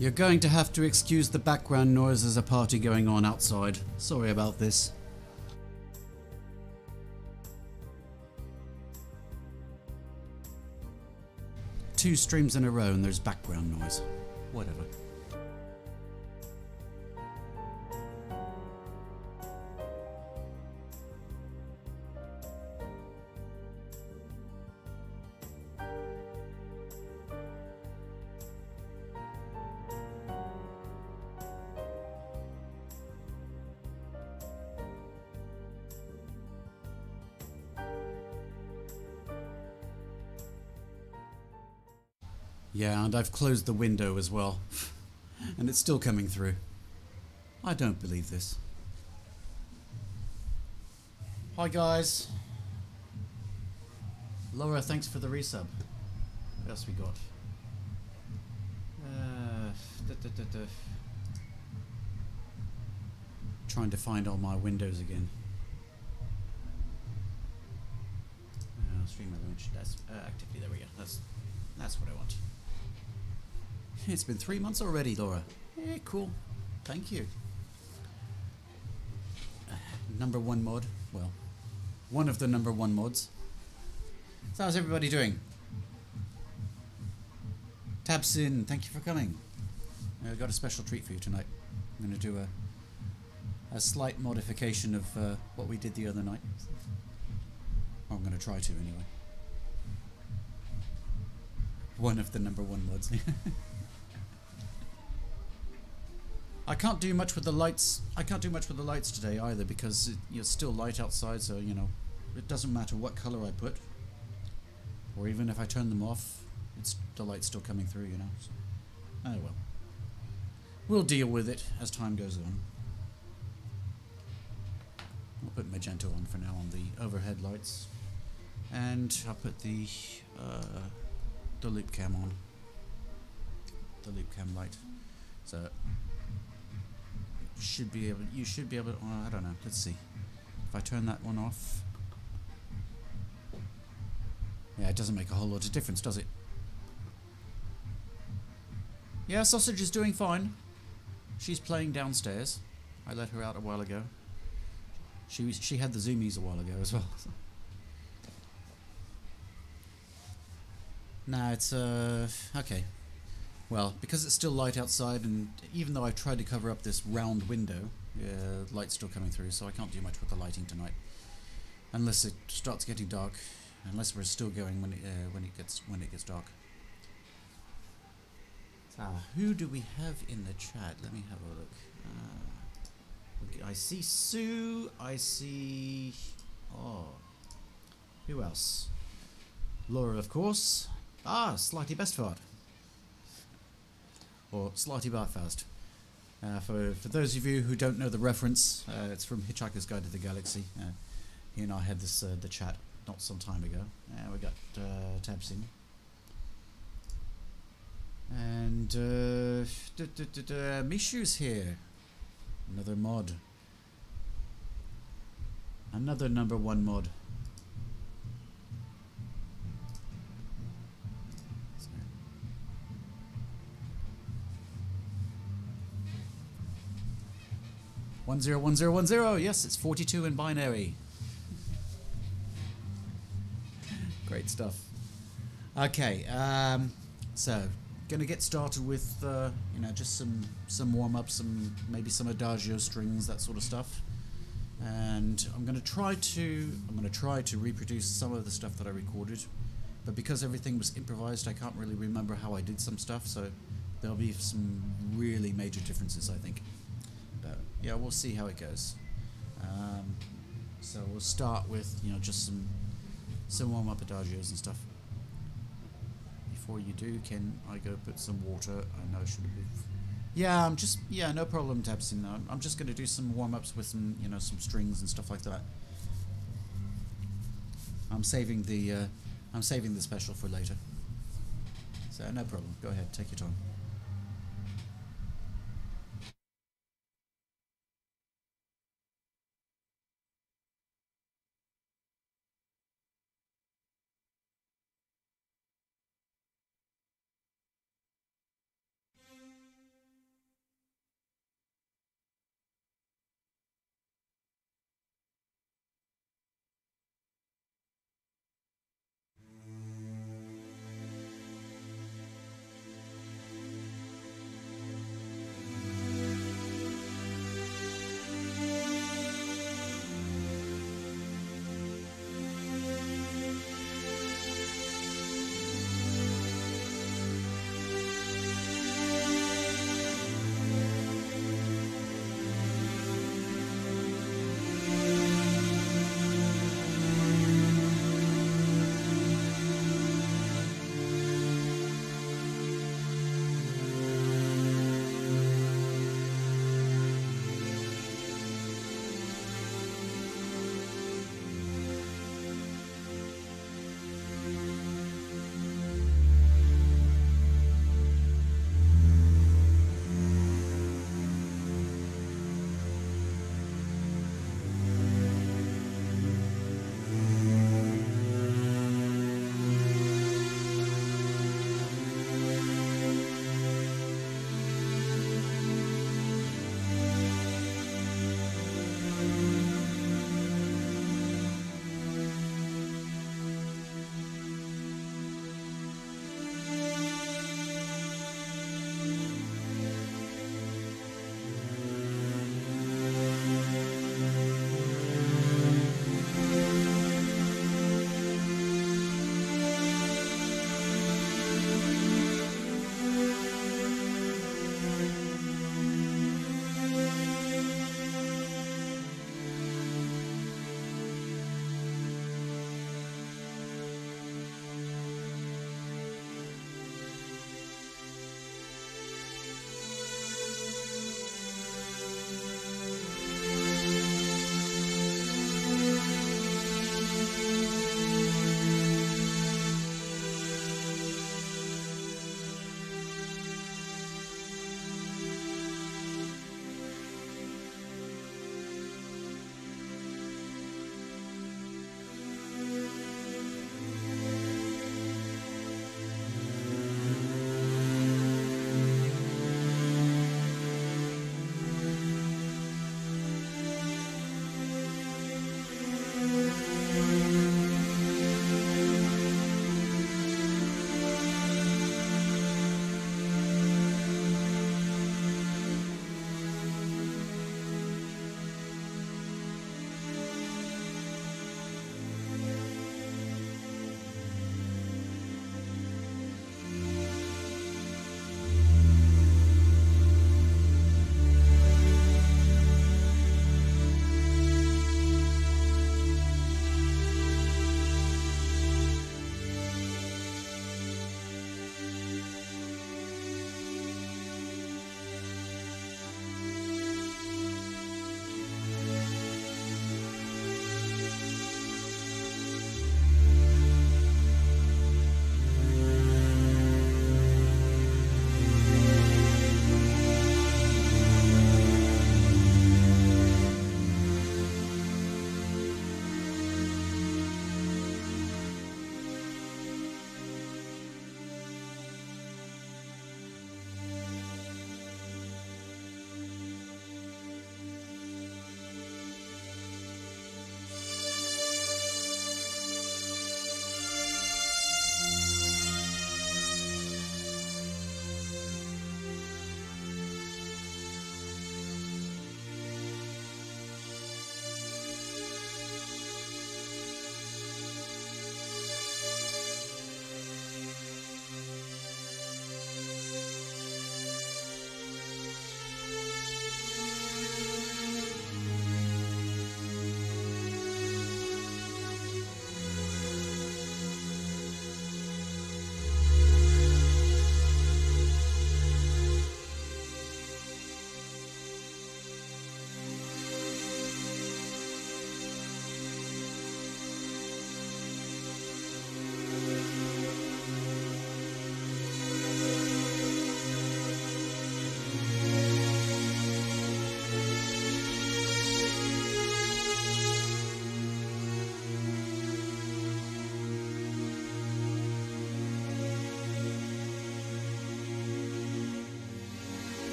You're going to have to excuse the background noise. There's a party going on outside. Sorry about this. Two streams in a row and there's background noise. Whatever. Yeah, and I've closed the window as well. And it's still coming through. I don't believe this. Hi guys. Laura, thanks for the resub. What else we got? Trying to find all my windows again. Stream launch. That's activity. There we go. That's what I want. It's been 3 months already, Laura. Yeah, cool. Thank you. Number one mod. Well, one of the number one mods. So how's everybody doing? Tabsin, thank you for coming. I've got a special treat for you tonight. I'm going to do a slight modification of what we did the other night. Or I'm going to try to anyway. One of the number one mods. I can't do much with the lights. I can't do much with the lights today either because it's still light outside, so you know it doesn't matter what color I put, or even if I turn them off, the light's still coming through. You know. So, oh well. We'll deal with it as time goes on. I'll put magenta on for now on the overhead lights, and I'll put the loop cam on. The loop cam light. So. You should be able to, I don't know, let's see. If I turn that one off. Yeah, it doesn't make a whole lot of difference, does it? Yeah, Sausage is doing fine. She's playing downstairs. I let her out a while ago. She had the zoomies a while ago as well. Nah, it's okay. Well, because it's still light outside, and even though I've tried to cover up this round window, light's still coming through, so I can't do much with the lighting tonight, unless it starts getting dark. Unless we're still going when it gets dark. So, who do we have in the chat? Let me have a look. I see Sue. I see. Oh, who else? Laura, of course. Ah, Slightly Bestfart. Or Slightly Bartfast. For those of you who don't know the reference, it's from Hitchhiker's Guide to the Galaxy. He and I had this the chat not some time ago. We got Tabsin. And Mishu's here. Another mod. Another number one mod. 101010. Yes, it's 42 in binary. Great stuff. Okay, so gonna get started with you know, just some warm up, maybe some adagio strings, that sort of stuff. And I'm gonna try to reproduce some of the stuff that I recorded, but because everything was improvised, I can't really remember how I did some stuff, so there'll be some really major differences, I think. But yeah, we'll see how it goes. So we'll start with, you know, just some warm up adagios and stuff. Before you do, can I go put some water? I know I should have. Yeah, no problem, Tabsin. I'm just going to do some warm ups with some, you know, some strings and stuff like that. I'm saving the special for later. So no problem. Go ahead, take your time.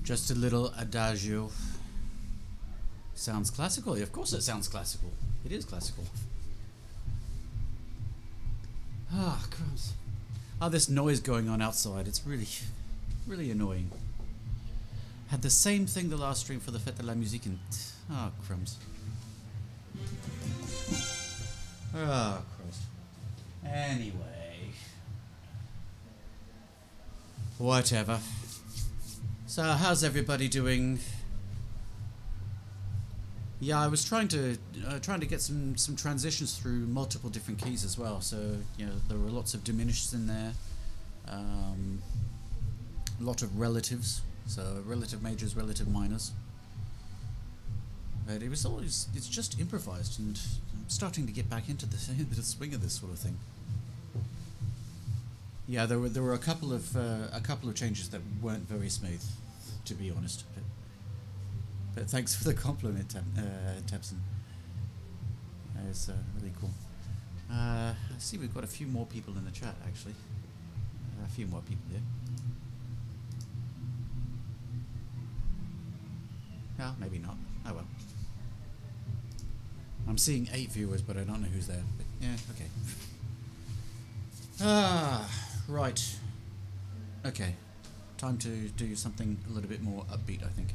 Just a little adagio. Sounds classical. Of course it sounds classical. It is classical. Ah, crumbs. Oh, this noise going on outside. It's really annoying. Had the same thing the last stream for the Fête de la Musique and... Ah, crumbs. Ah, Christ. Anyway. Whatever. So, how's everybody doing? Yeah, I was trying to get some transitions through multiple different keys as well. So, you know, there were lots of diminished in there. A lot of relatives. So, relative majors, relative minors. But it was always, it's just improvised, and I'm starting to get back into the swing of this sort of thing. Yeah, there were a couple of changes that weren't very smooth, to be honest. But thanks for the compliment, Tabson. That was really cool. I see we've got a few more people in the chat, actually. A few more people here. Well, maybe not. Oh well. I'm seeing 8 viewers, but I don't know who's there. But yeah, okay. Right. Okay. Time to do something a little bit more upbeat, I think.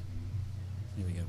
Here we go.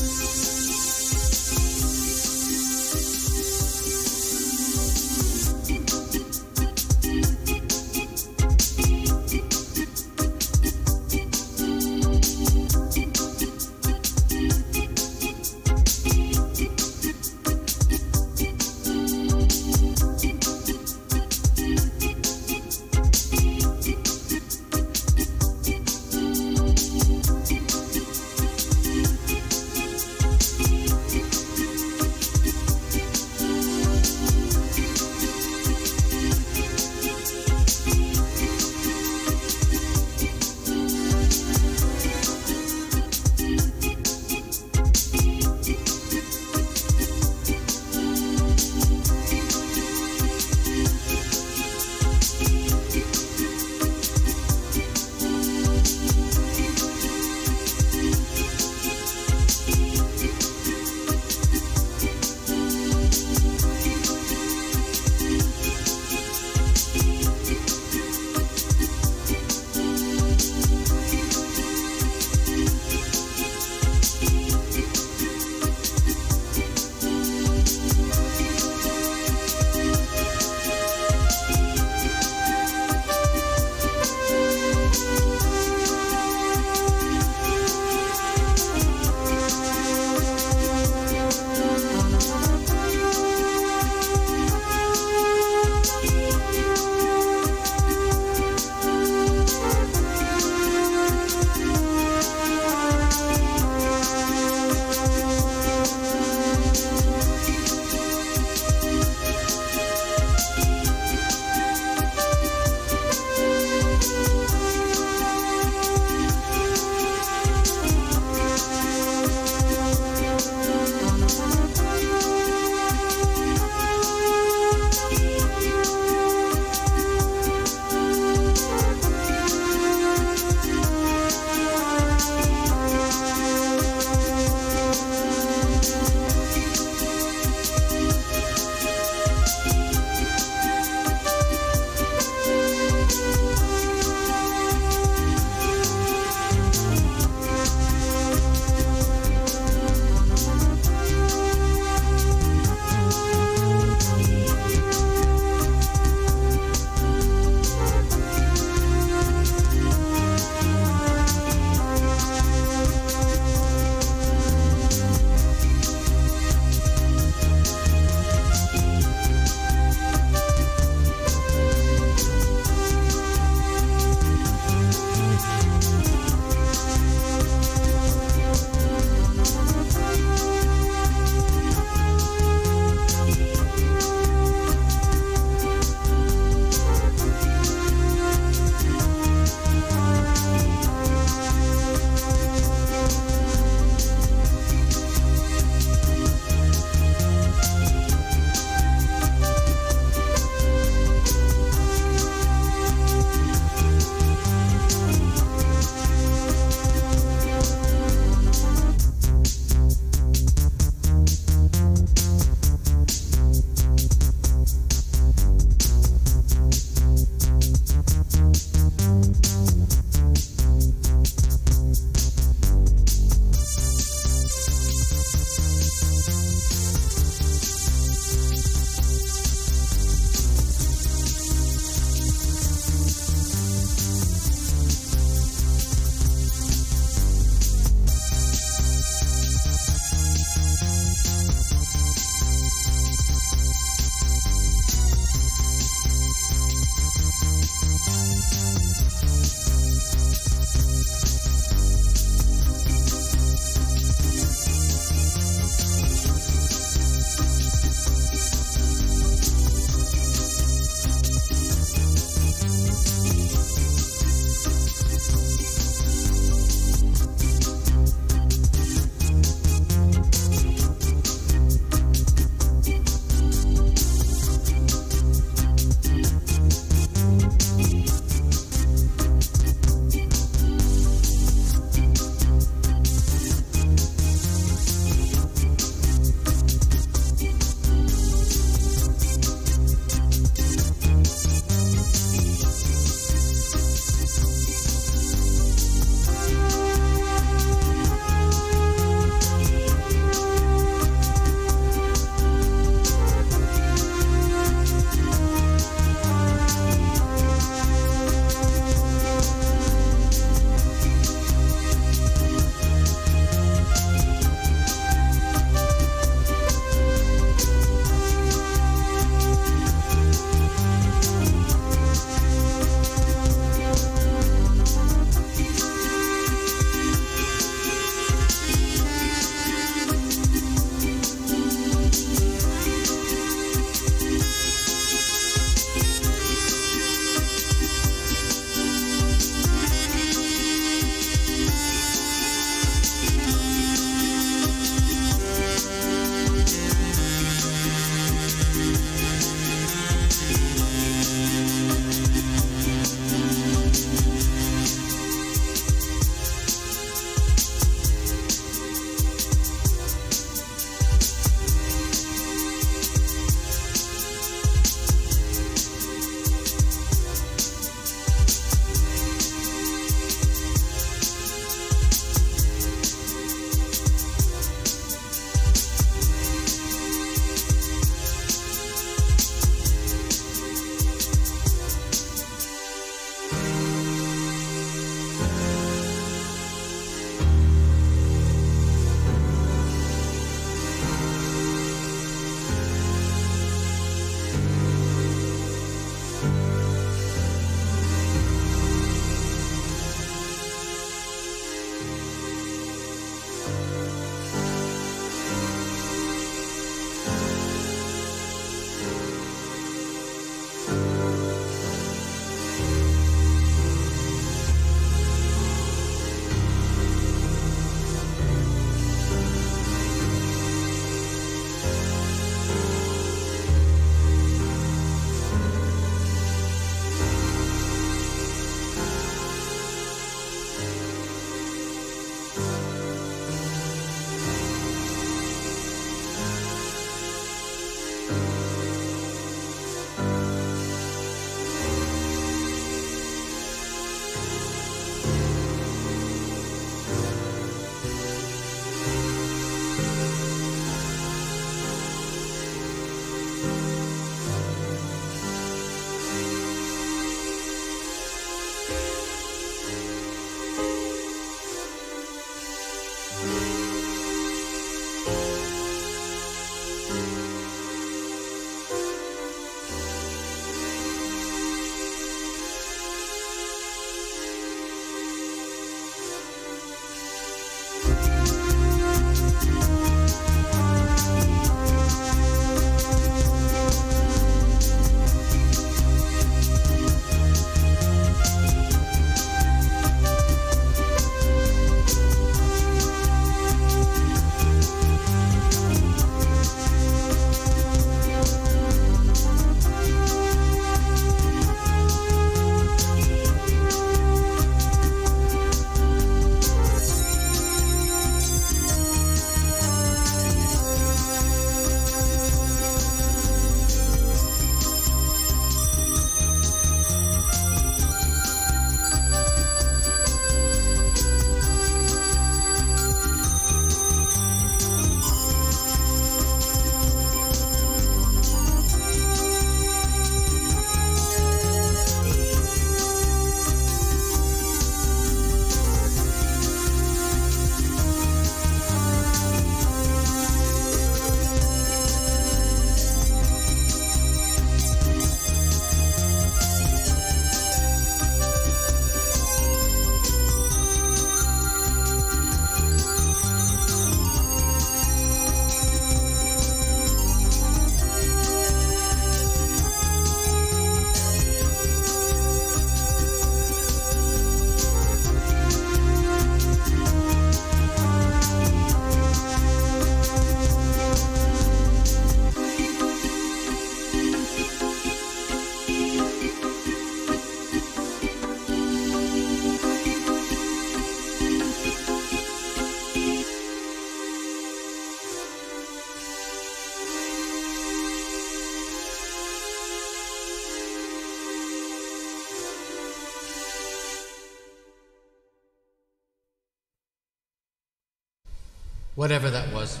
Whatever that was.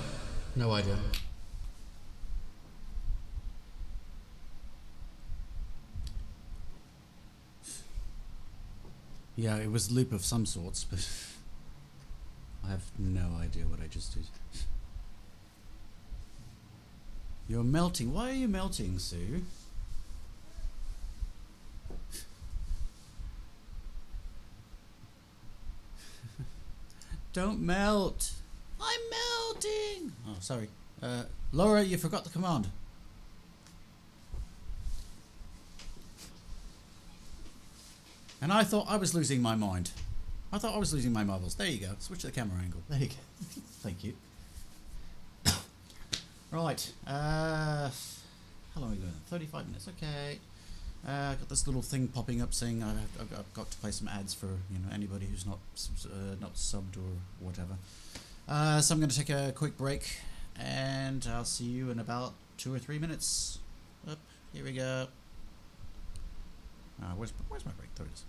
No idea. Yeah, it was loop of some sorts, but I have no idea what I just did. You're melting. Why are you melting, Sue? Don't melt. I'm melting. Oh, sorry. Laura, you forgot the command. And I thought I was losing my mind. I thought I was losing my marbles. There you go. Switch the camera angle. There you go. Thank you. Right. How long are we going? 35 minutes. Okay. Got this little thing popping up saying I've got to play some ads for anybody who's not subbed or whatever. So I'm going to take a quick break, and I'll see you in about 2 or 3 minutes. Up, here we go. Where's my break? There it is.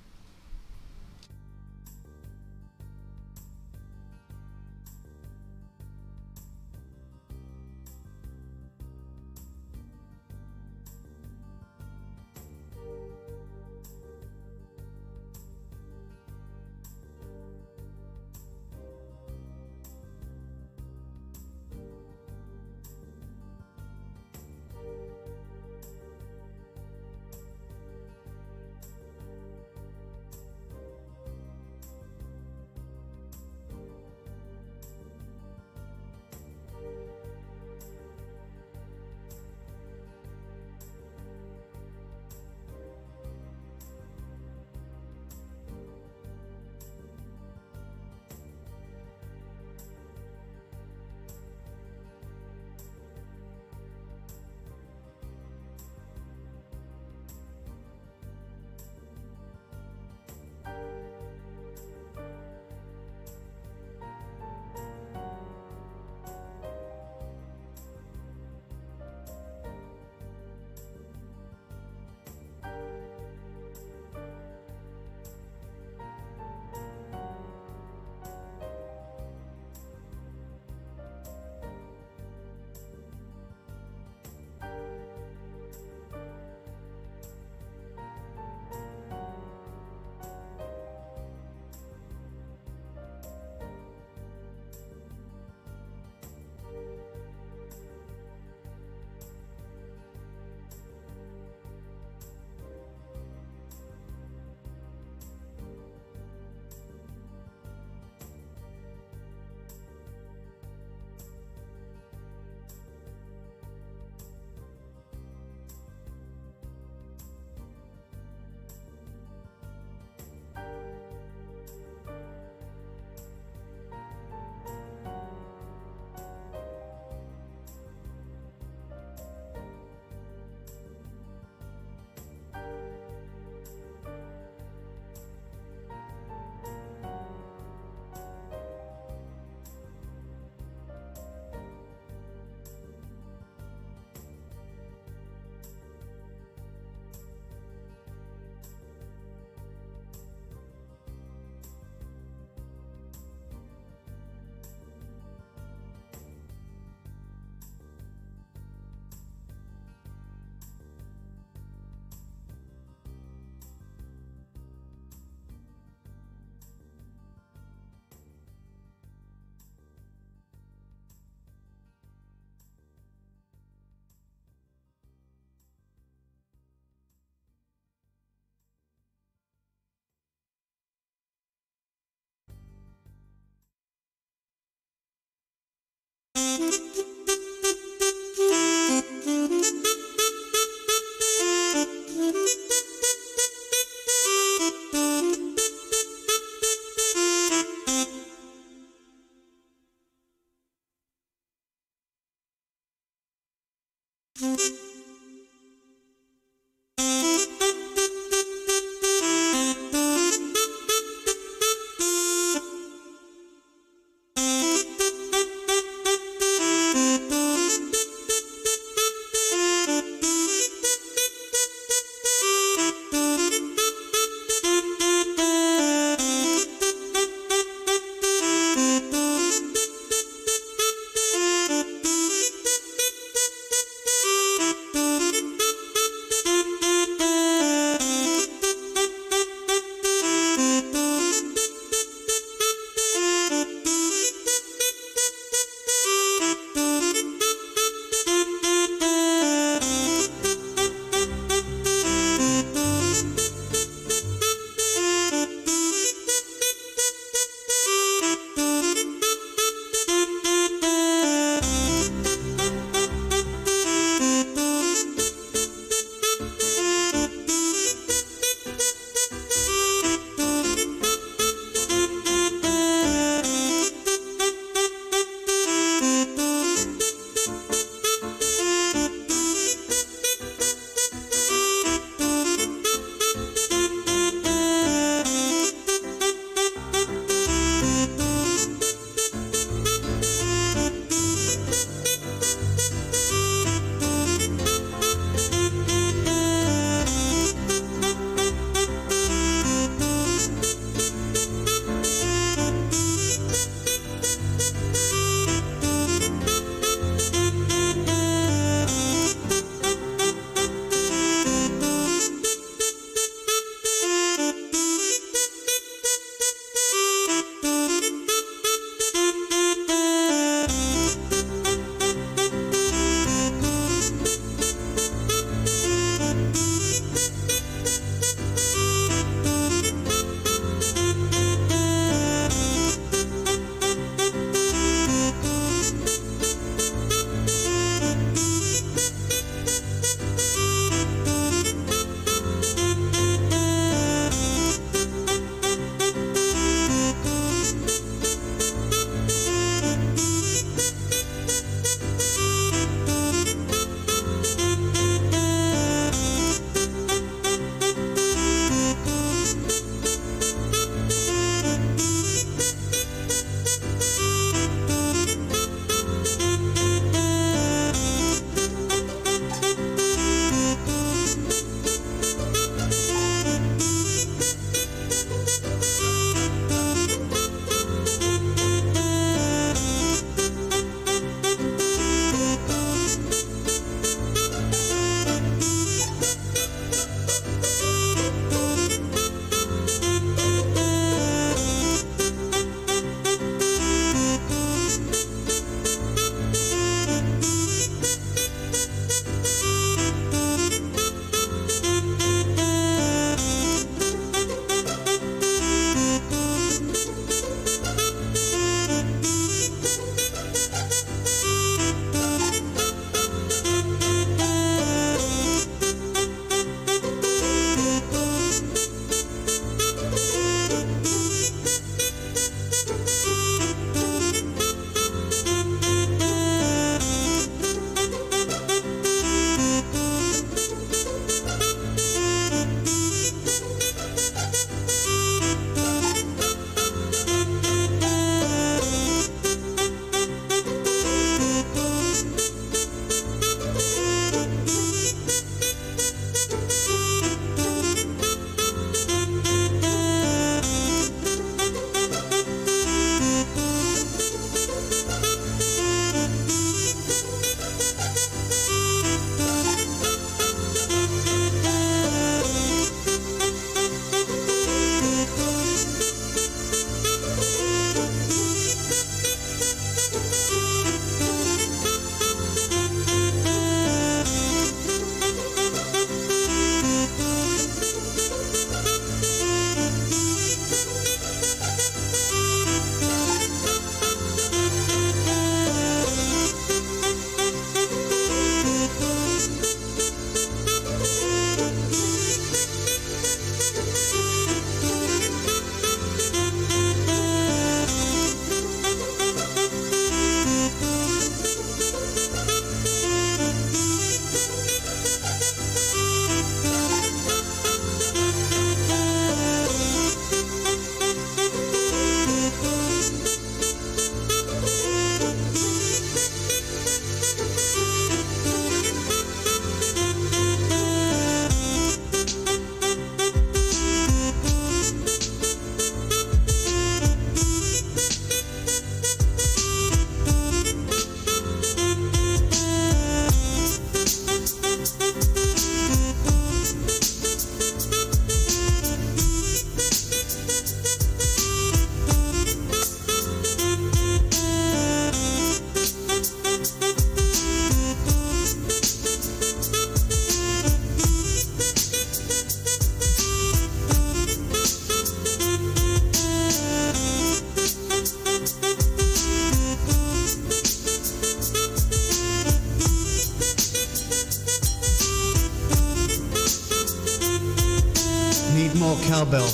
more cowbell.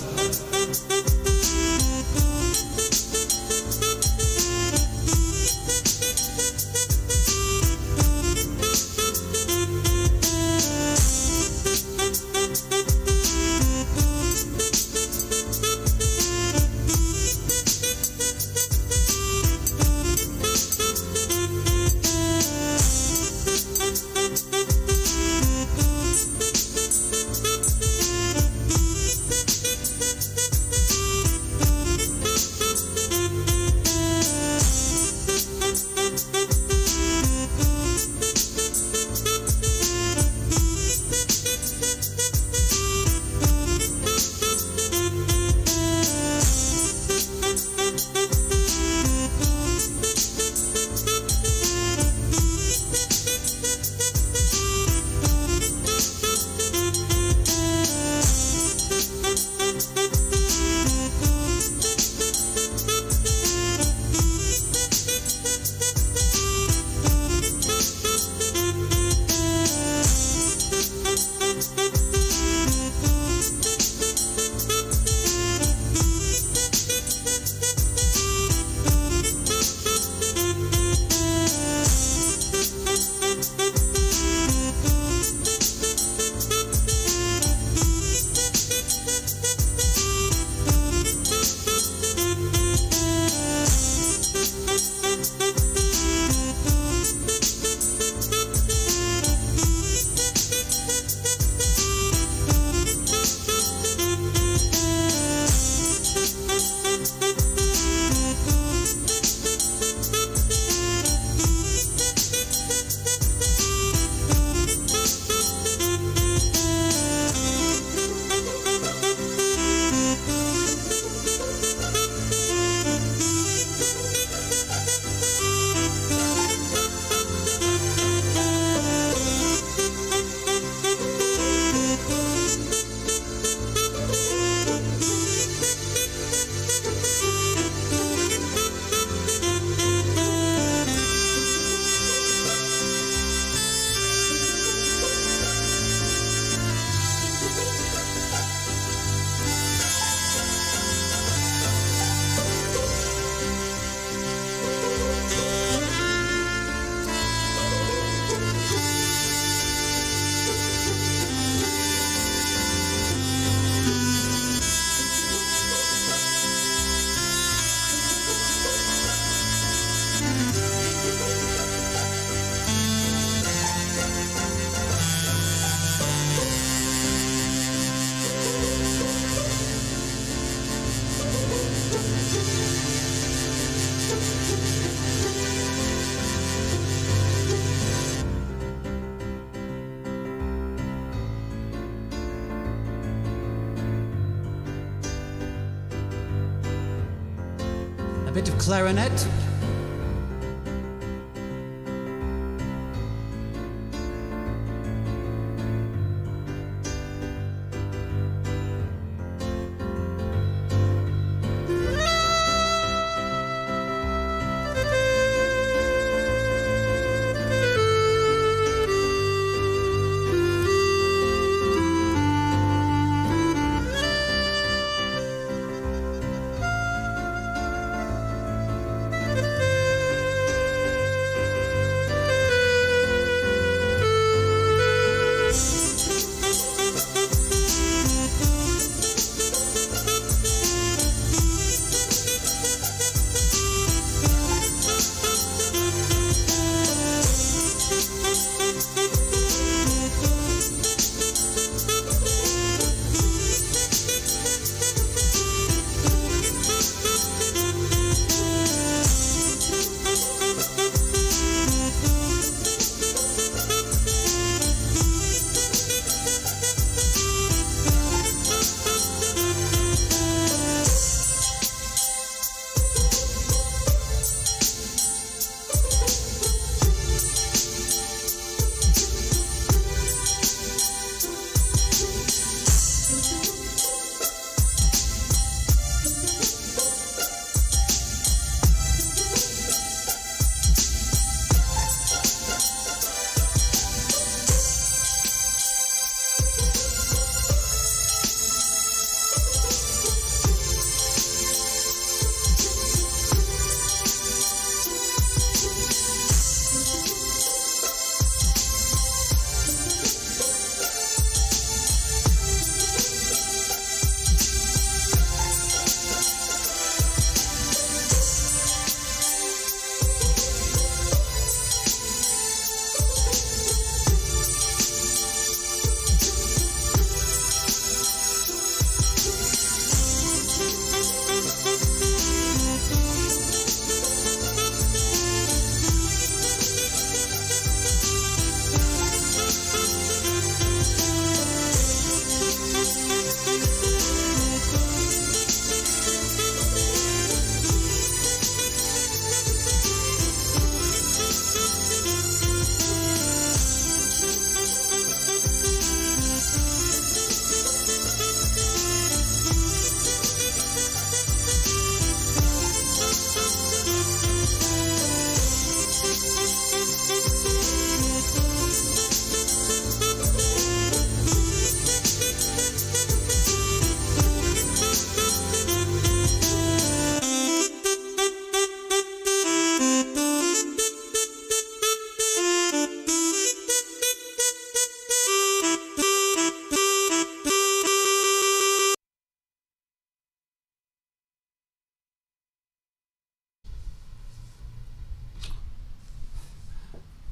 A bit of clarinet.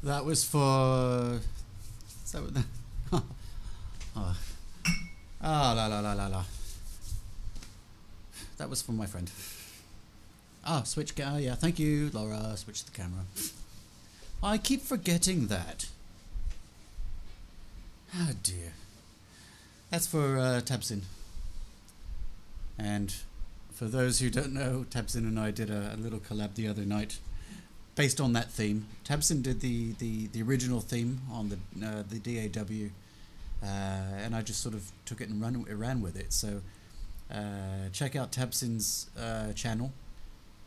That was for. Is that what the, oh. Ah, la la la la la. That was from my friend. Ah, switch. Yeah, thank you, Laura. Switch the camera. I keep forgetting that. Oh dear. That's for Tabsin. And for those who don't know, Tabsin and I did a little collab the other night, based on that theme. Tabsin did the original theme on the DAW, and I just sort of took it and ran with it. So check out Tabsin's channel.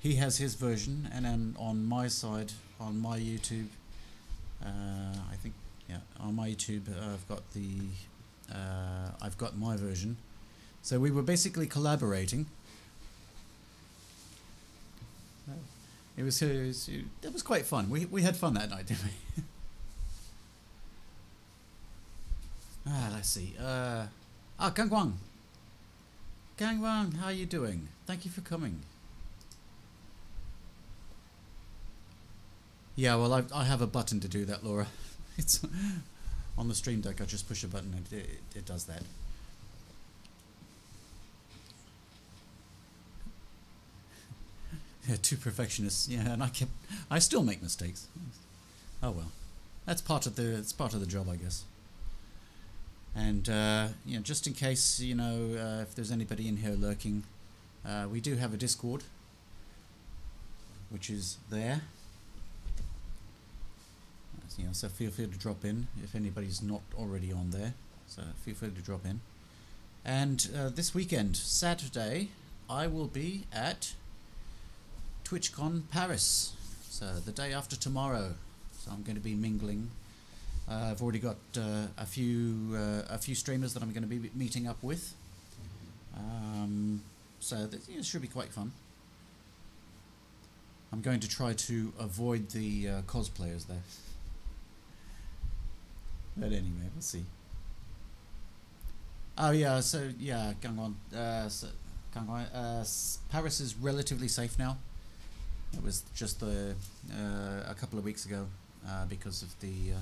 He has his version, and then on my side, on my YouTube, I think, yeah, on my YouTube, I've got my version. So we were basically collaborating. It was quite fun. We had fun that night, didn't we? Let's see. Gangwang. Gangwang, how are you doing? Thank you for coming. Yeah, well, I have a button to do that, Laura. It's on the Stream Deck. I just push a button and it does that. Yeah, two perfectionists. Yeah, and I still make mistakes. Oh well, that's part of the job, I guess. And you know, just in case, you know, if there's anybody in here lurking, we do have a Discord, which is there. You know, so feel free to drop in if anybody's not already on there. So feel free to drop in. And this weekend, Saturday, I will be at TwitchCon Paris. So the day after tomorrow. So I'm going to be mingling. I've already got a few streamers that I'm going to be meeting up with. So that, you know, should be quite fun. I'm going to try to avoid the cosplayers there. But anyway, we'll see. Oh yeah, so yeah, Gangwon. Paris is relatively safe now. It was just a couple of weeks ago because of the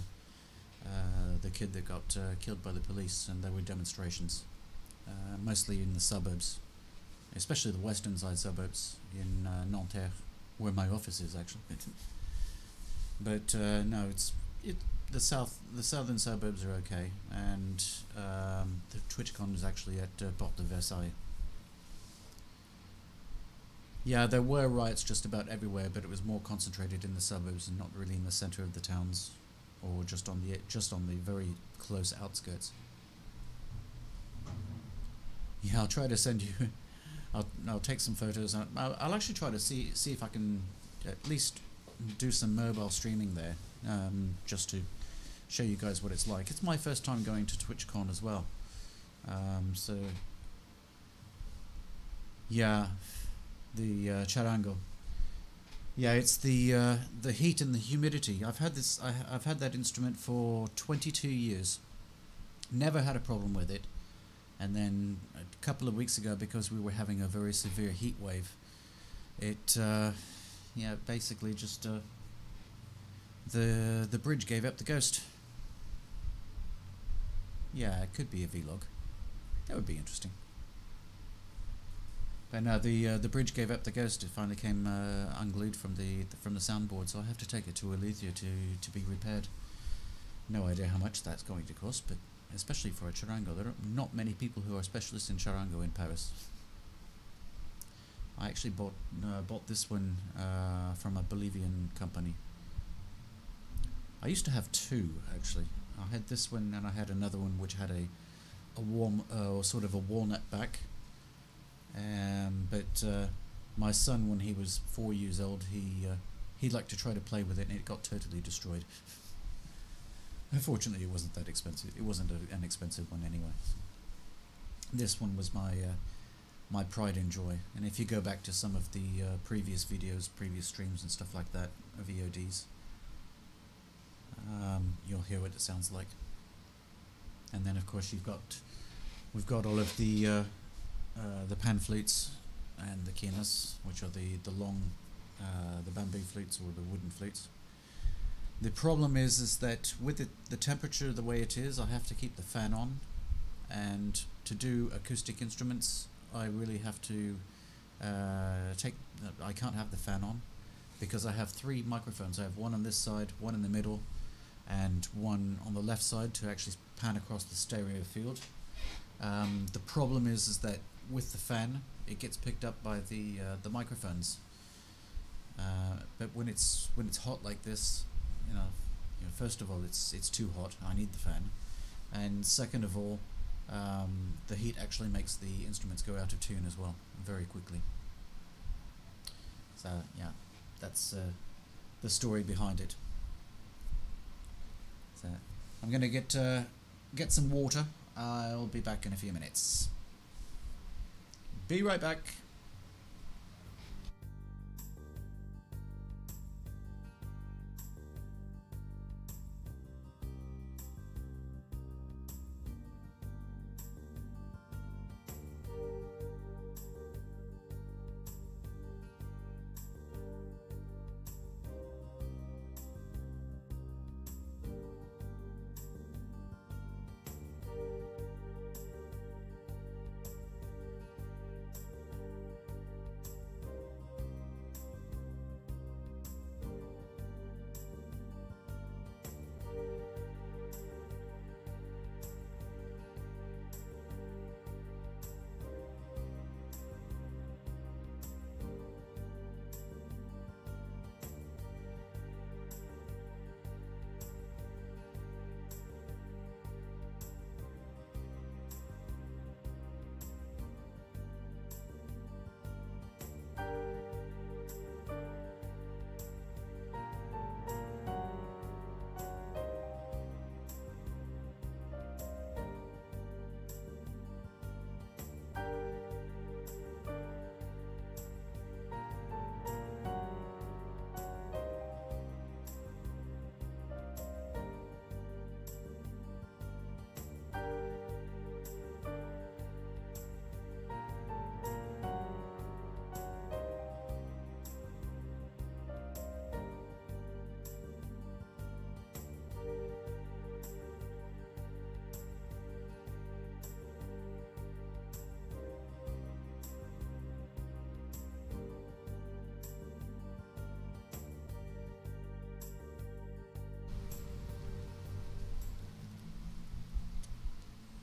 kid that got killed by the police, and there were demonstrations, mostly in the suburbs, especially the western side suburbs in Nanterre, where my office is actually. But no, the southern suburbs are okay, and the TwitchCon is actually at Porte de Versailles. Yeah, there were riots just about everywhere, but it was more concentrated in the suburbs and not really in the center of the towns, or just on the very close outskirts. Yeah, I'll try to send you. I'll take some photos. I'll actually try to see if I can at least do some mobile streaming there, just to show you guys what it's like. It's my first time going to TwitchCon as well, so yeah, the charango. Yeah, it's the heat and the humidity. I've had that instrument for 22 years. Never had a problem with it. And then a couple of weeks ago, because we were having a very severe heat wave, it yeah, basically just the bridge gave up the ghost. Yeah, it could be a vlog. That would be interesting. But no, the bridge gave up the ghost. It finally came unglued from the soundboard, so I have to take it to Alethea to be repaired. No idea how much that's going to cost, but especially for a charango, there are not many people who are specialists in charango in Paris. I actually bought this one from a Bolivian company. I used to have two actually. I had this one and I had another one which had a warm sort of a walnut back. But my son, when he was 4 years old, he liked to try to play with it, and it got totally destroyed. Unfortunately, it wasn't that expensive. It wasn't an expensive one anyway. This one was my pride and joy. And if you go back to some of the previous videos, previous streams and stuff like that, VODs, you'll hear what it sounds like. And then of course we've got all of the pan flutes and the quinas, which are the long the bamboo flutes or the wooden flutes. The problem is that with the temperature the way it is, I have to keep the fan on, and to do acoustic instruments, I really have to I can't have the fan on, because I have 3 microphones. I have one on this side, one in the middle, and one on the left side to actually pan across the stereo field. The problem is that with the fan, it gets picked up by the microphones. But when it's hot like this, you know, first of all, it's too hot. I need the fan, and second of all, the heat actually makes the instruments go out of tune as well very quickly. So yeah, that's the story behind it. So I'm gonna get some water. I'll be back in a few minutes. Be right back.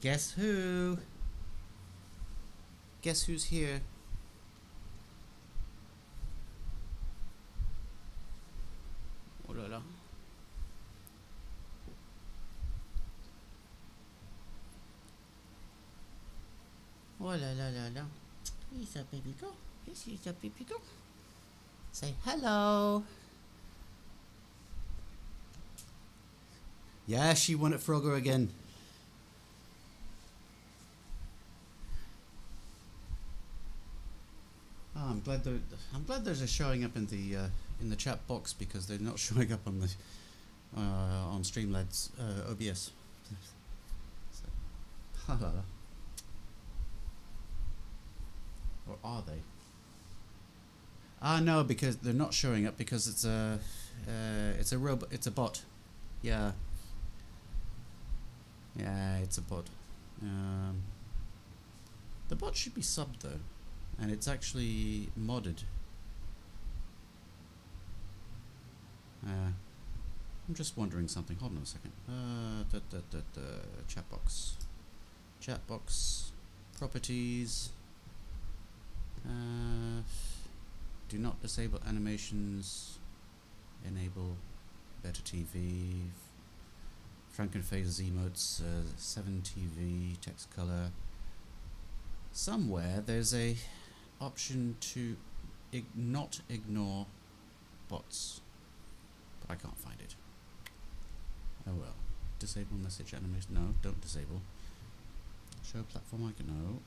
Guess who? Guess who's here? Oh là là. Oh là là là là. He's a baby girl. Yes, he's a baby girl. Say hello. Yeah, she won at Frogger again. Oh, I'm glad they're showing up in the chat box, because they're not showing up on the on Streamlad's OBS. So, or are they? Ah, no, because they're not showing up because it's a robot. It's a bot. Yeah. Yeah, it's a bot. The bot should be subbed though, and it's actually modded. I'm just wondering something. Hold on a second. Chat box. Chat box. Properties. Do not disable animations. Enable better TV. Frankenphase emotes. 7 TV. Text color. Somewhere there's a option to not ignore bots, but I can't find it. Oh well. Disable message animation. No, don't disable. Show platform icon. No.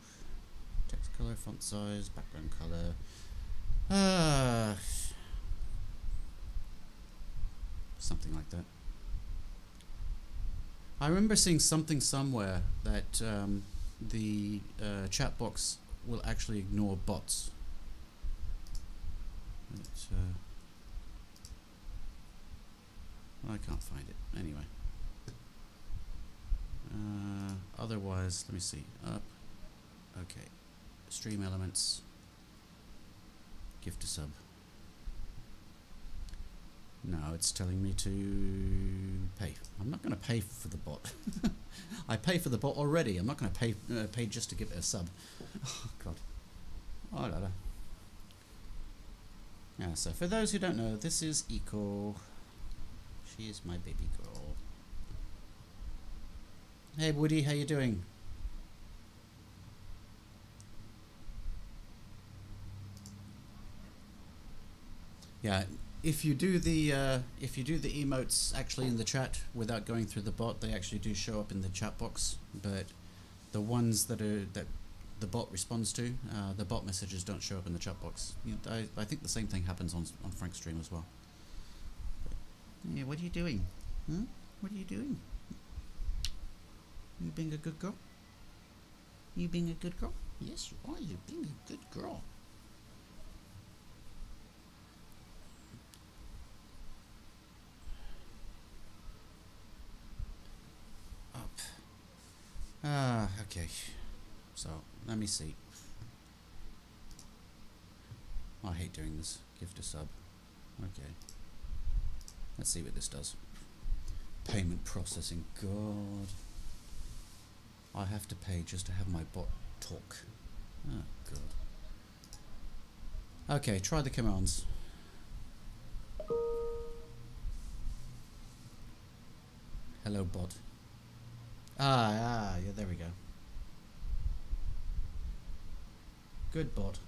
Text color, font size, background color. Something like that. I remember seeing something somewhere that the chat box will actually ignore bots. I can't find it. Anyway. Otherwise, let me see. Up. Okay. Stream elements. Gift a sub. No, it's telling me to pay. I'm not going to pay for the bot. I pay for the bot already. I'm not going to pay just to give it a sub. Oh, God. Oh, la, la. Yeah, so for those who don't know, this is Eco. She is my baby girl. Hey Woody, how you doing? Yeah, if you do the emotes actually in the chat without going through the bot, they actually do show up in the chat box. But the ones that the bot responds to, the bot messages don't show up in the chat box. I think the same thing happens on Frank's stream as well. Yeah, what are you doing? Hmm? What are you doing? You being a good girl? You being a good girl? Yes, you are. You being a good girl. Up. Okay. So, let me see. I hate doing this. Gift a sub. Okay. Let's see what this does. Payment processing. God. I have to pay just to have my bot talk. Oh, God. Okay, try the commands. Hello, bot. Yeah, there we go. Good bot.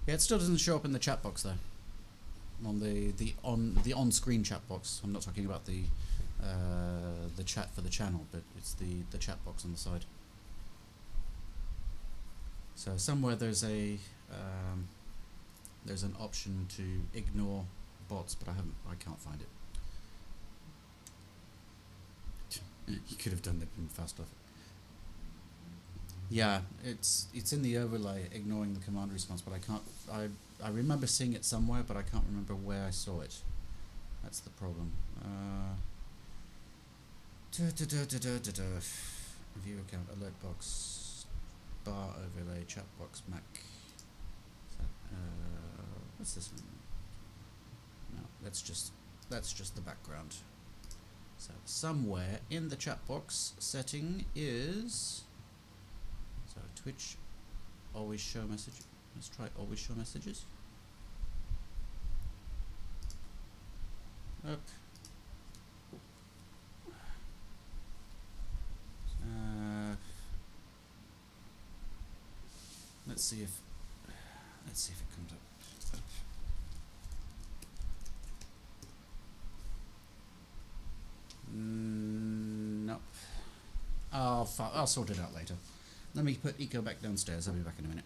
Yeah, it still doesn't show up in the chat box though. On the on-screen chat box. I'm not talking about the chat for the channel, but it's the chat box on the side. So somewhere there's an option to ignore bots, but I can't find it. You could have done that faster. Yeah, it's in the overlay, ignoring the command response, but I can't. I remember seeing it somewhere, but I can't remember where I saw it. That's the problem. View account, alert box, bar overlay, chat box, Mac. What's this one? No, that's just the background. So somewhere in the chat box setting is, so Twitch always show message. Let's try always show messages. Up. Let's see if it comes up. Nope. I'll sort it out later. Let me put Eco back downstairs. I'll be back in a minute.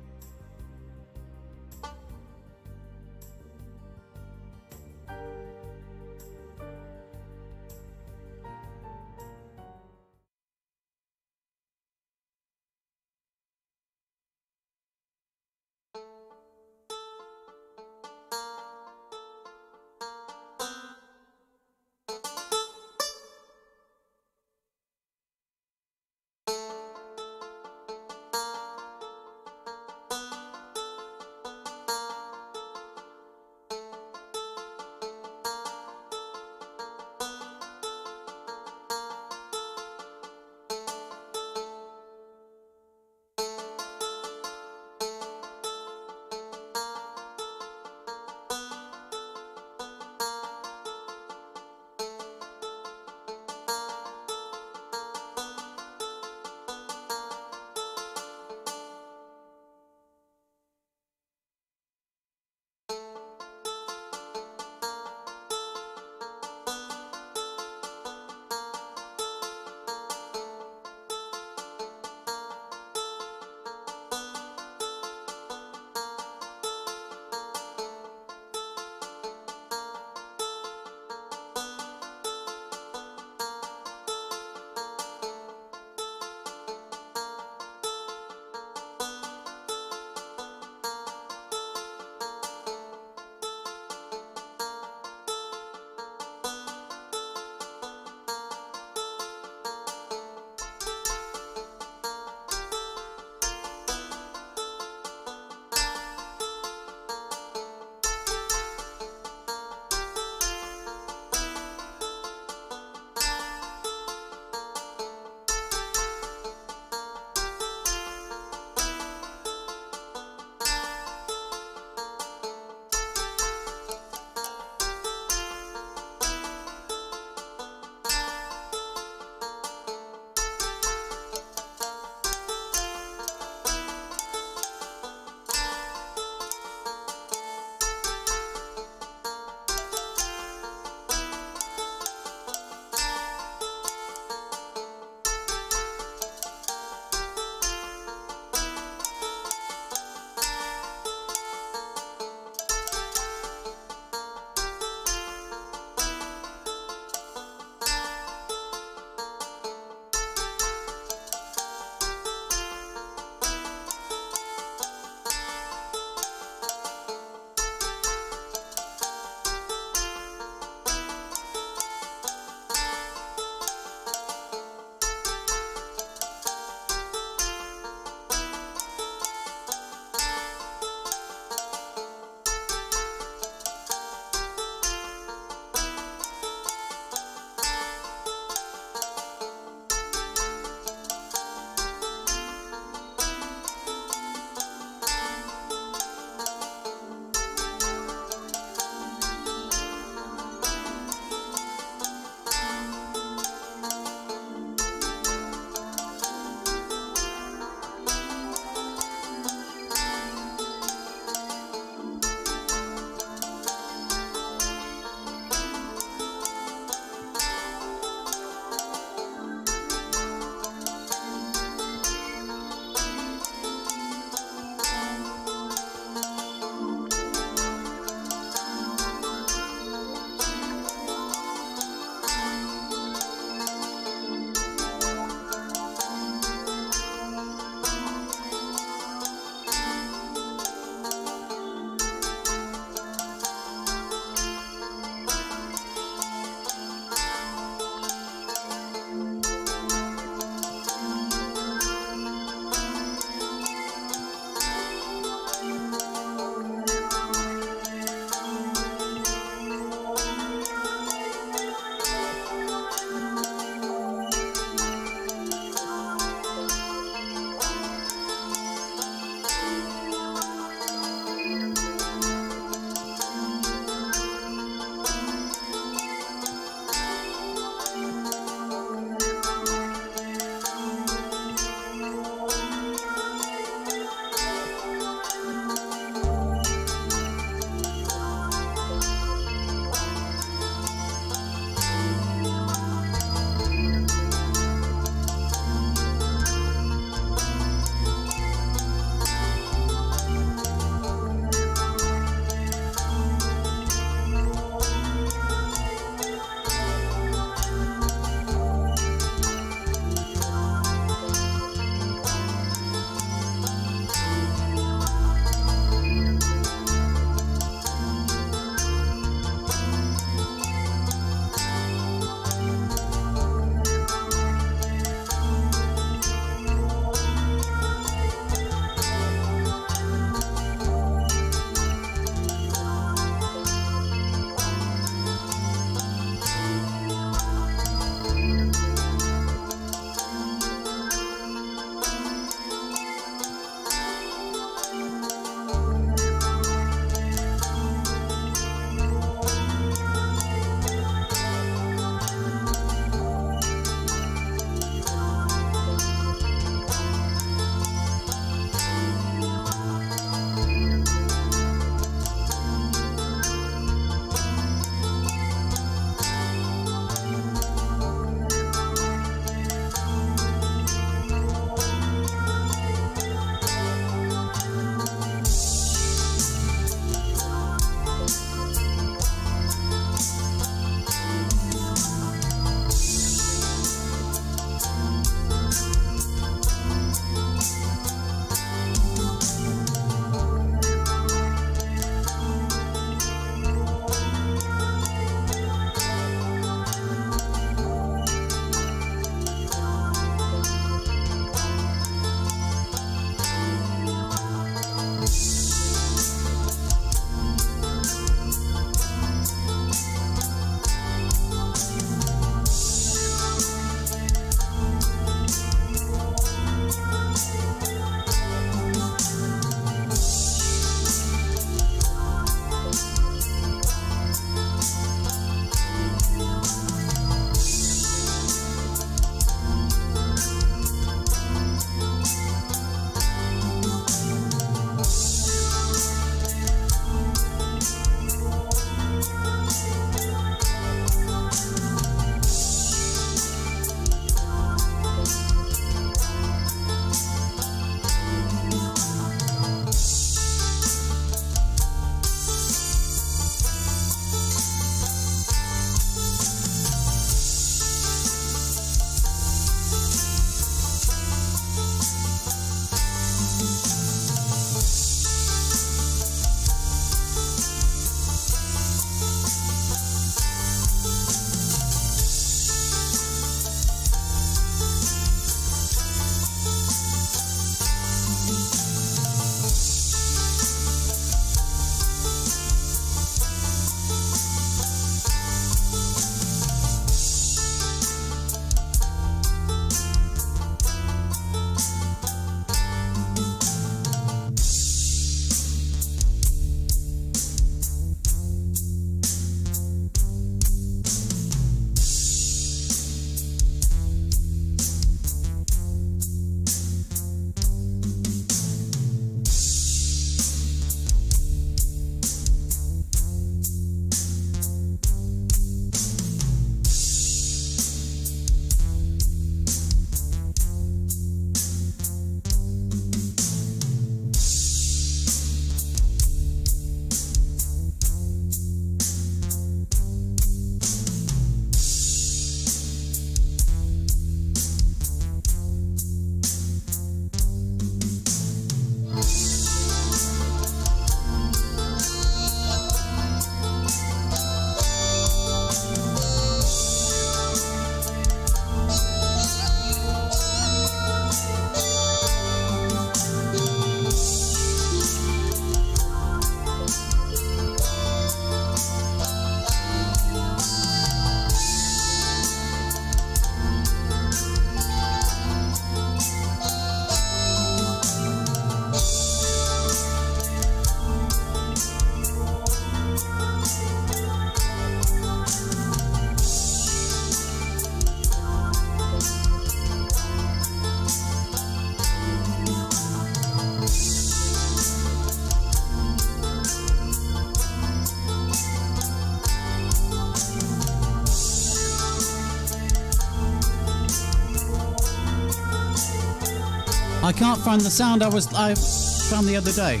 I can't find the sound I found the other day.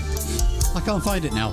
I can't find it now.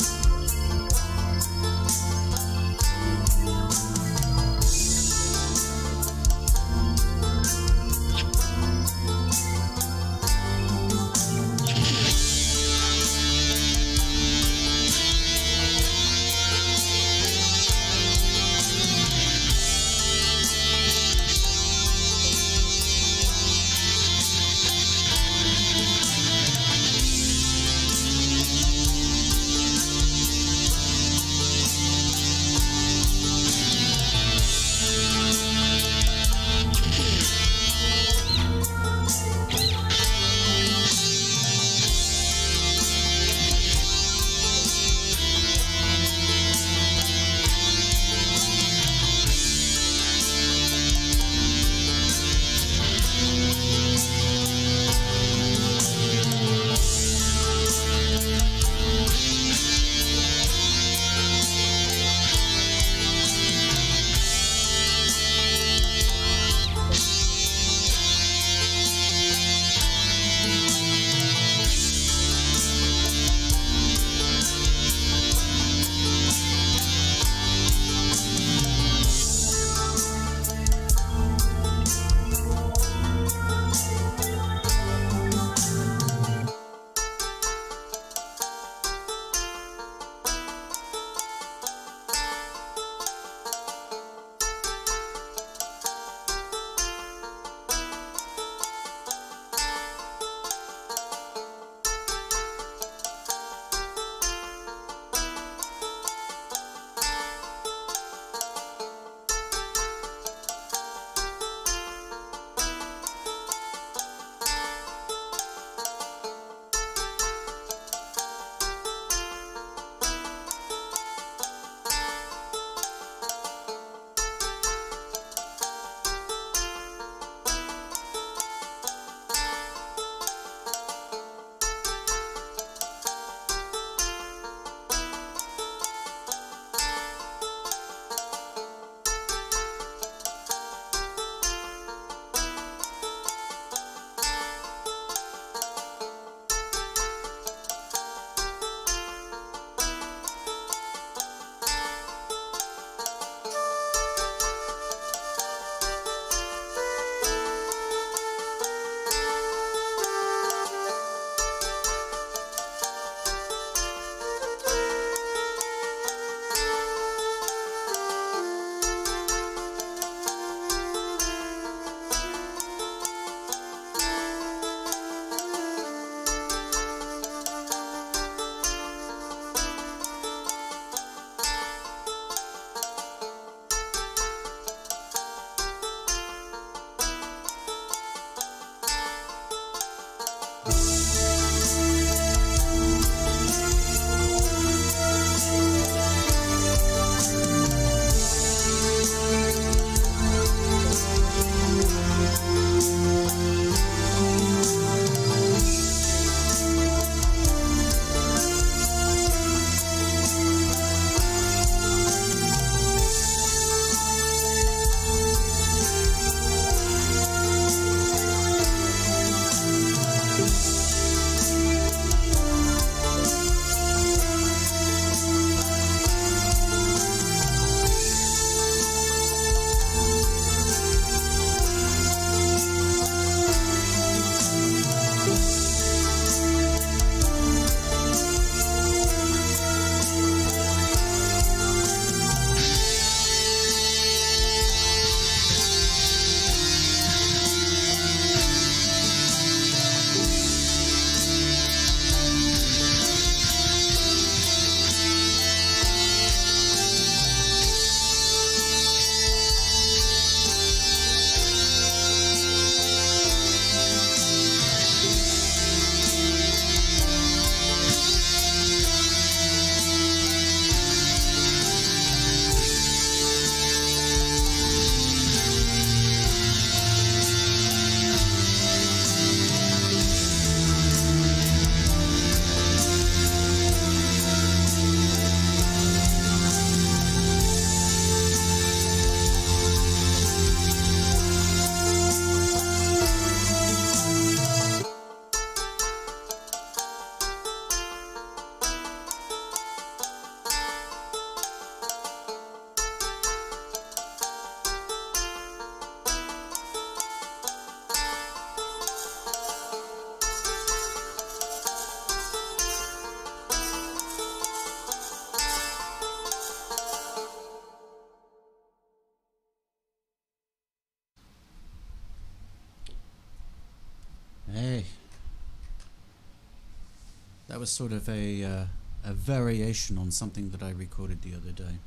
was sort of a variation on something that I recorded the other day.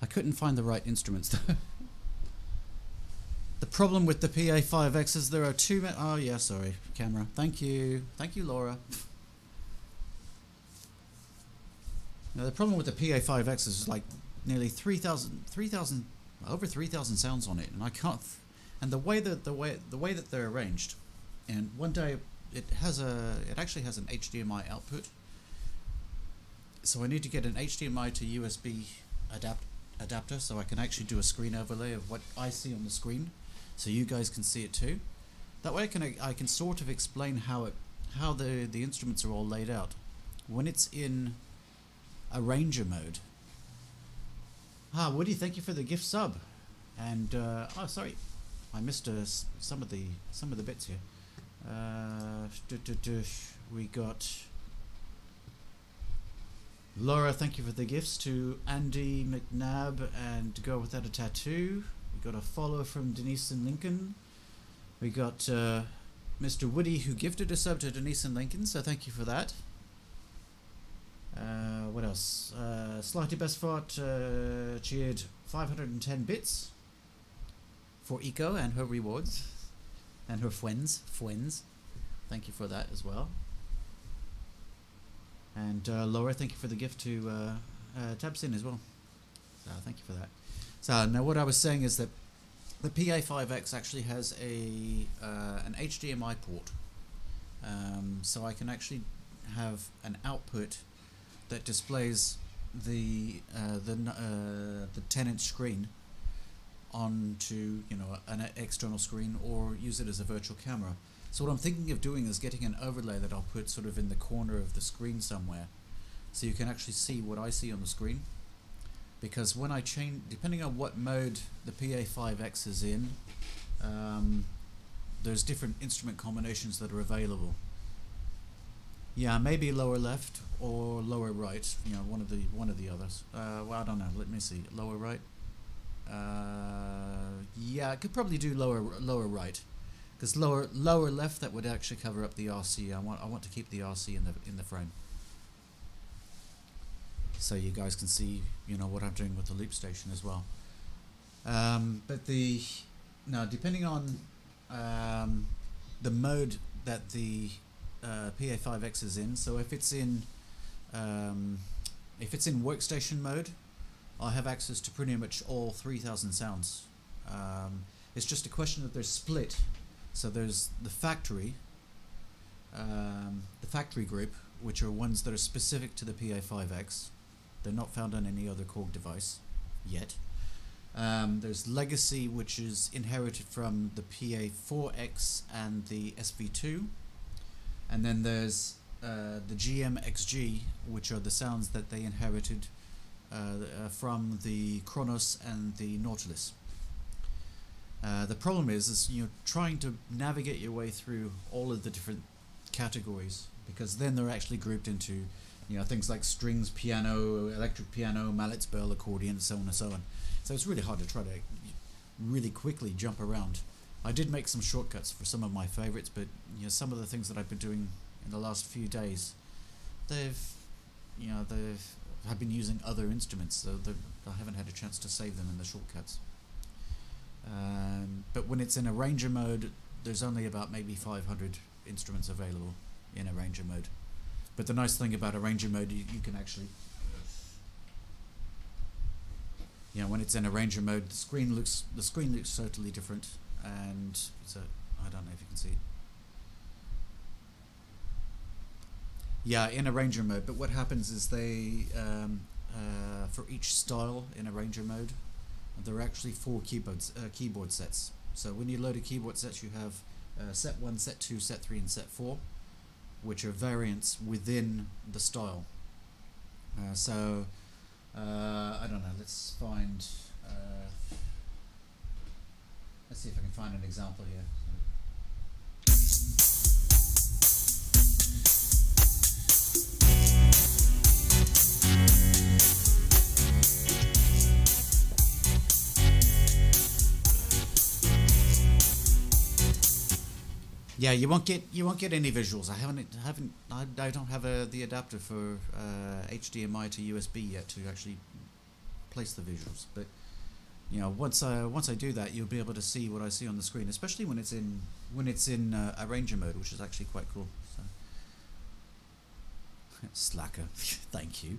I couldn't find the right instruments though. The problem with the PA5X is there are too many. Oh yeah, sorry, camera. Thank you, Laura. Now the problem with the PA5X is like nearly 3,000, over 3,000 sounds on it, and I can't. And the way that they're arranged, and one day it actually has an HDMI output. So I need to get an HDMI to USB adapter so I can actually do a screen overlay of what I see on the screen, so you guys can see it too. That way I can sort of explain how the instruments are all laid out. When it's in arranger mode. Woody, thank you for the gift sub. And oh, sorry, I missed some of the bits here. We got Laura, thank you for the gifts to Andy McNabb and Go Without a Tattoo. We got a follow from Denise and Lincoln. We got Mr. Woody, who gifted a sub to Denise and Lincoln, so thank you for that. What else? Slightly Best Fart cheered 510 bits for Eco and her rewards and her friends. Thank you for that as well. And Laura, thank you for the gift to Tabsin as well. So thank you for that. So now what I was saying is that the PA5X actually has an HDMI port, so I can actually have an output that displays the 10-inch screen onto an external screen, or use it as a virtual camera. So what I'm thinking of doing is getting an overlay that I'll put sort of in the corner of the screen somewhere, so you can actually see what I see on the screen. Because when I change, depending on what mode the PA5X is in, there's different instrument combinations that are available. Yeah, maybe lower left or lower right. One of the others. Well, I don't know. Let me see. Lower right. Yeah, I could probably do lower right, because lower left, that would actually cover up the RC. I want to keep the RC in the frame, so you guys can see what I'm doing with the loop station as well. But now depending on the mode that the PA5X is in, so if it's in workstation mode, I have access to pretty much all 3,000 sounds. It's just a question that they're split. So there's the factory group, which are ones that are specific to the PA5X. They're not found on any other Korg device yet. There's legacy, which is inherited from the PA4X and the SV2. And then there's the GMXG, which are the sounds that they inherited from the Kronos and the Nautilus. The problem is trying to navigate your way through all of the different categories, because then they're actually grouped into things like strings, piano, electric piano, mallets, bell, accordion, so on and so on. So it's really hard to try to really quickly jump around. I did make some shortcuts for some of my favorites, but some of the things that I've been doing in the last few days, I've been using other instruments, so I haven't had a chance to save them in the shortcuts. But when it's in arranger mode, there's only about maybe 500 instruments available in arranger mode. But the nice thing about arranger mode, you can actually, when it's in arranger mode, the screen looks totally different, and so I don't know if you can see it. Yeah, in arranger mode. But what happens is they, for each style in arranger mode, there are actually 4 keyboard sets. So when you load a keyboard set, you have set 1, set 2, set 3, and set 4, which are variants within the style. I don't know. Let's see if I can find an example here. Yeah, you won't get any visuals. I don't have the adapter for HDMI to USB yet to actually place the visuals. But you know, once I do that, you'll be able to see what I see on the screen, especially when it's in arranger mode, which is actually quite cool. So. Slacker, thank you.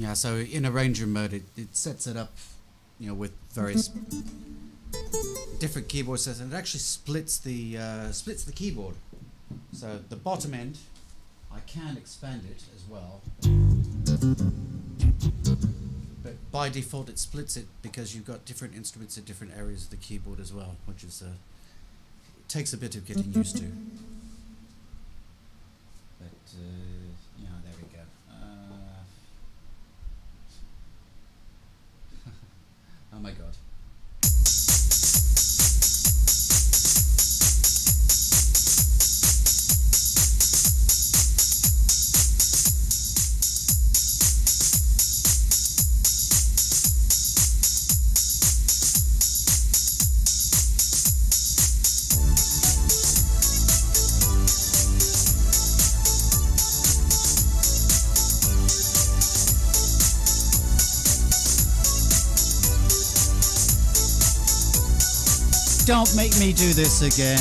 Yeah, so in arranger mode, it sets it up, you know, with various different keyboard sets, and it actually splits the keyboard. So the bottom end, I can expand it as well, but by default it splits it because you've got different instruments at different areas of the keyboard as well, which is it takes a bit of getting used to. But yeah, there we go. Oh my god. Don't make me do this again.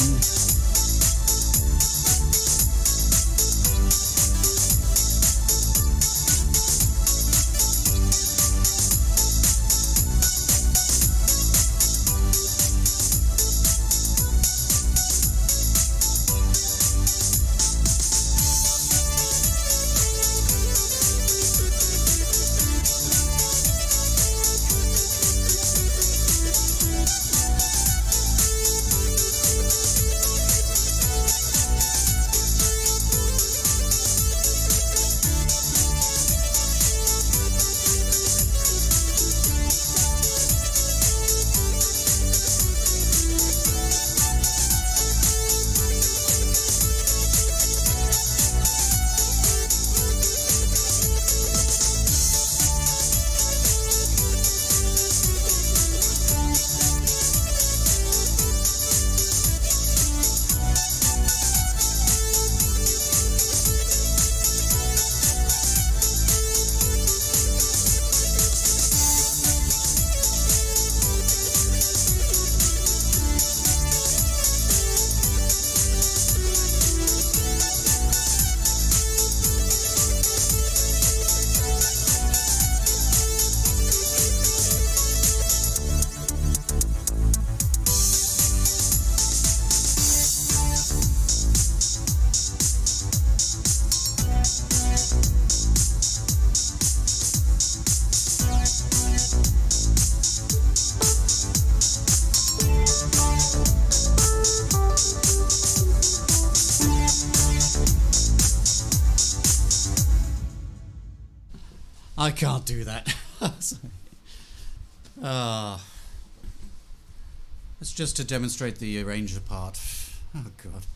I can't do that. It's just to demonstrate the arranger part. Oh god.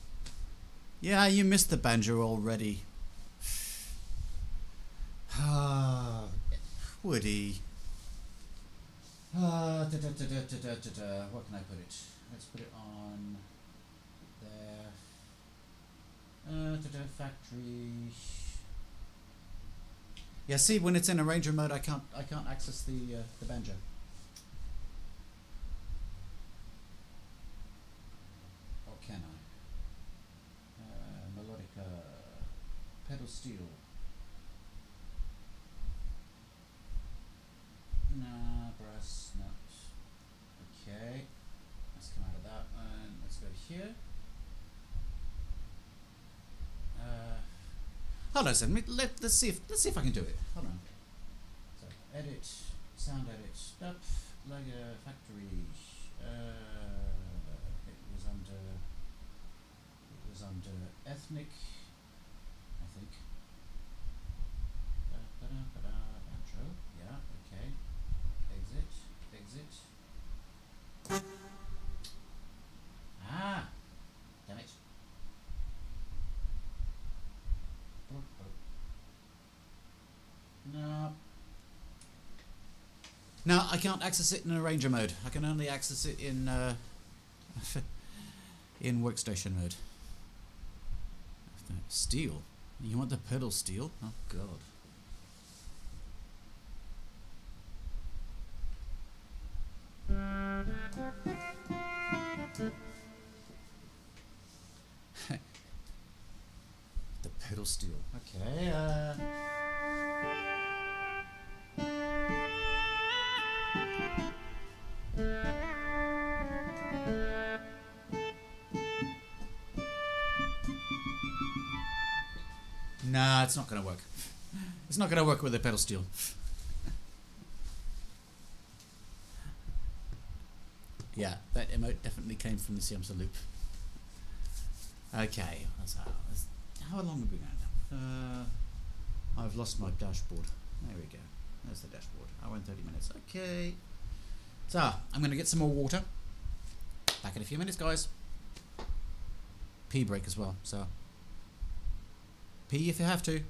Yeah, you missed the banjo already. Woody. What can I put it? Let's put it on there. Factory. Yeah, see, when it's in arranger mode, I can't access the banjo. Or can I? Melodica, pedal steel. Nah, brass nut. Okay, let's come out of that and let's go here. Hold on a second. Let's see if I can do it. Hold on. So edit, sound edit, stuff like a factory. It was under ethnic, I think. Intro. Yeah. Okay. Exit. Ah, damn it. No. No, I can't access it in arranger mode. I can only access it in in workstation mode. Steel? You want the pedal steel? Oh god. The pedal steel. Okay. Nah, it's not going to work. It's not going to work with the pedal steel. Yeah, that emote definitely came from the Siamsa loop. Okay, how long have we been at? I've lost my dashboard. There we go. There's the dashboard. Hour and 30 minutes. Okay. So, I'm going to get some more water. Back in a few minutes, guys. Pee break as well, so. Pee if you have to.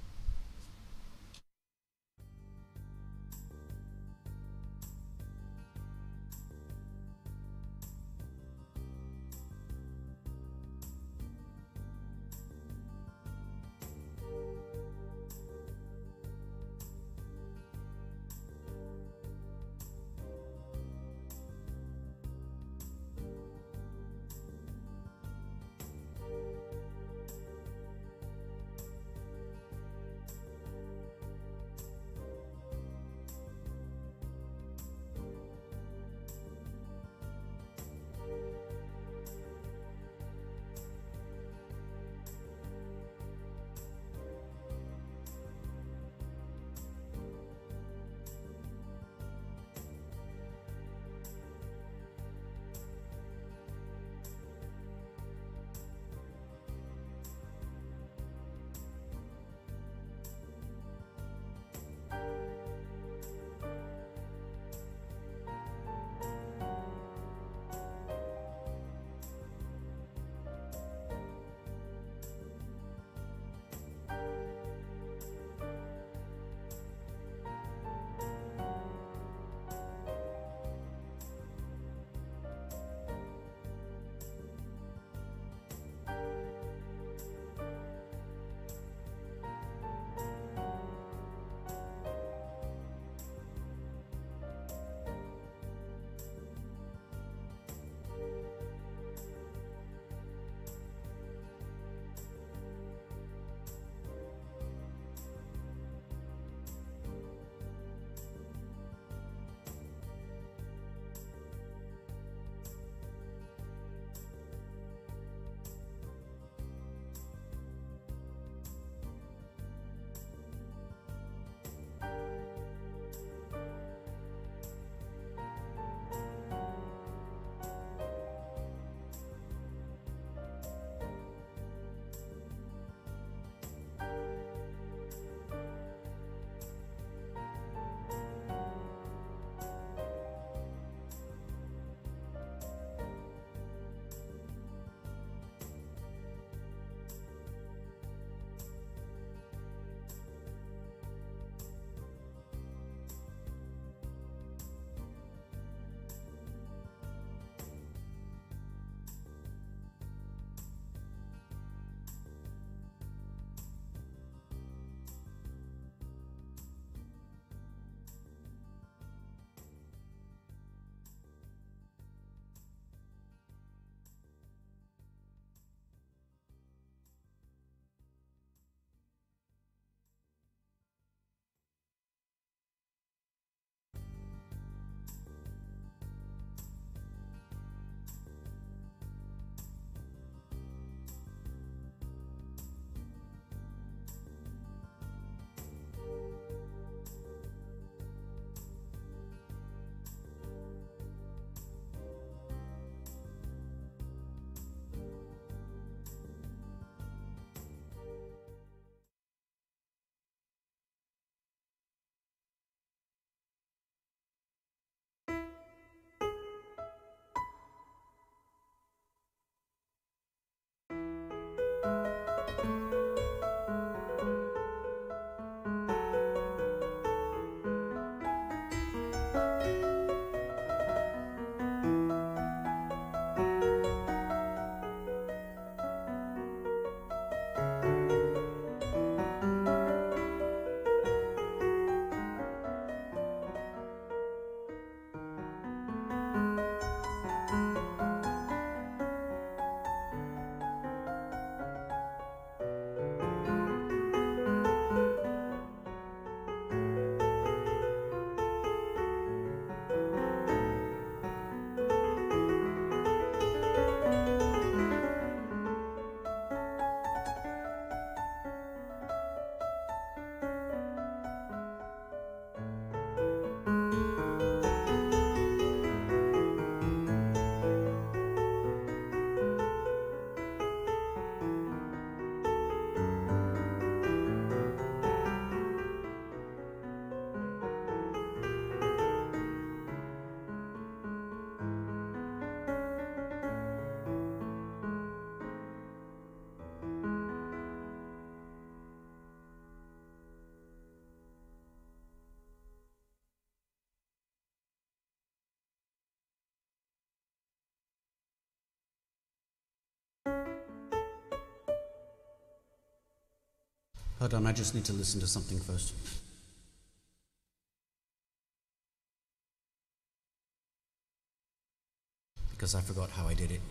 Hold on, I just need to listen to something first. Because I forgot how I did it.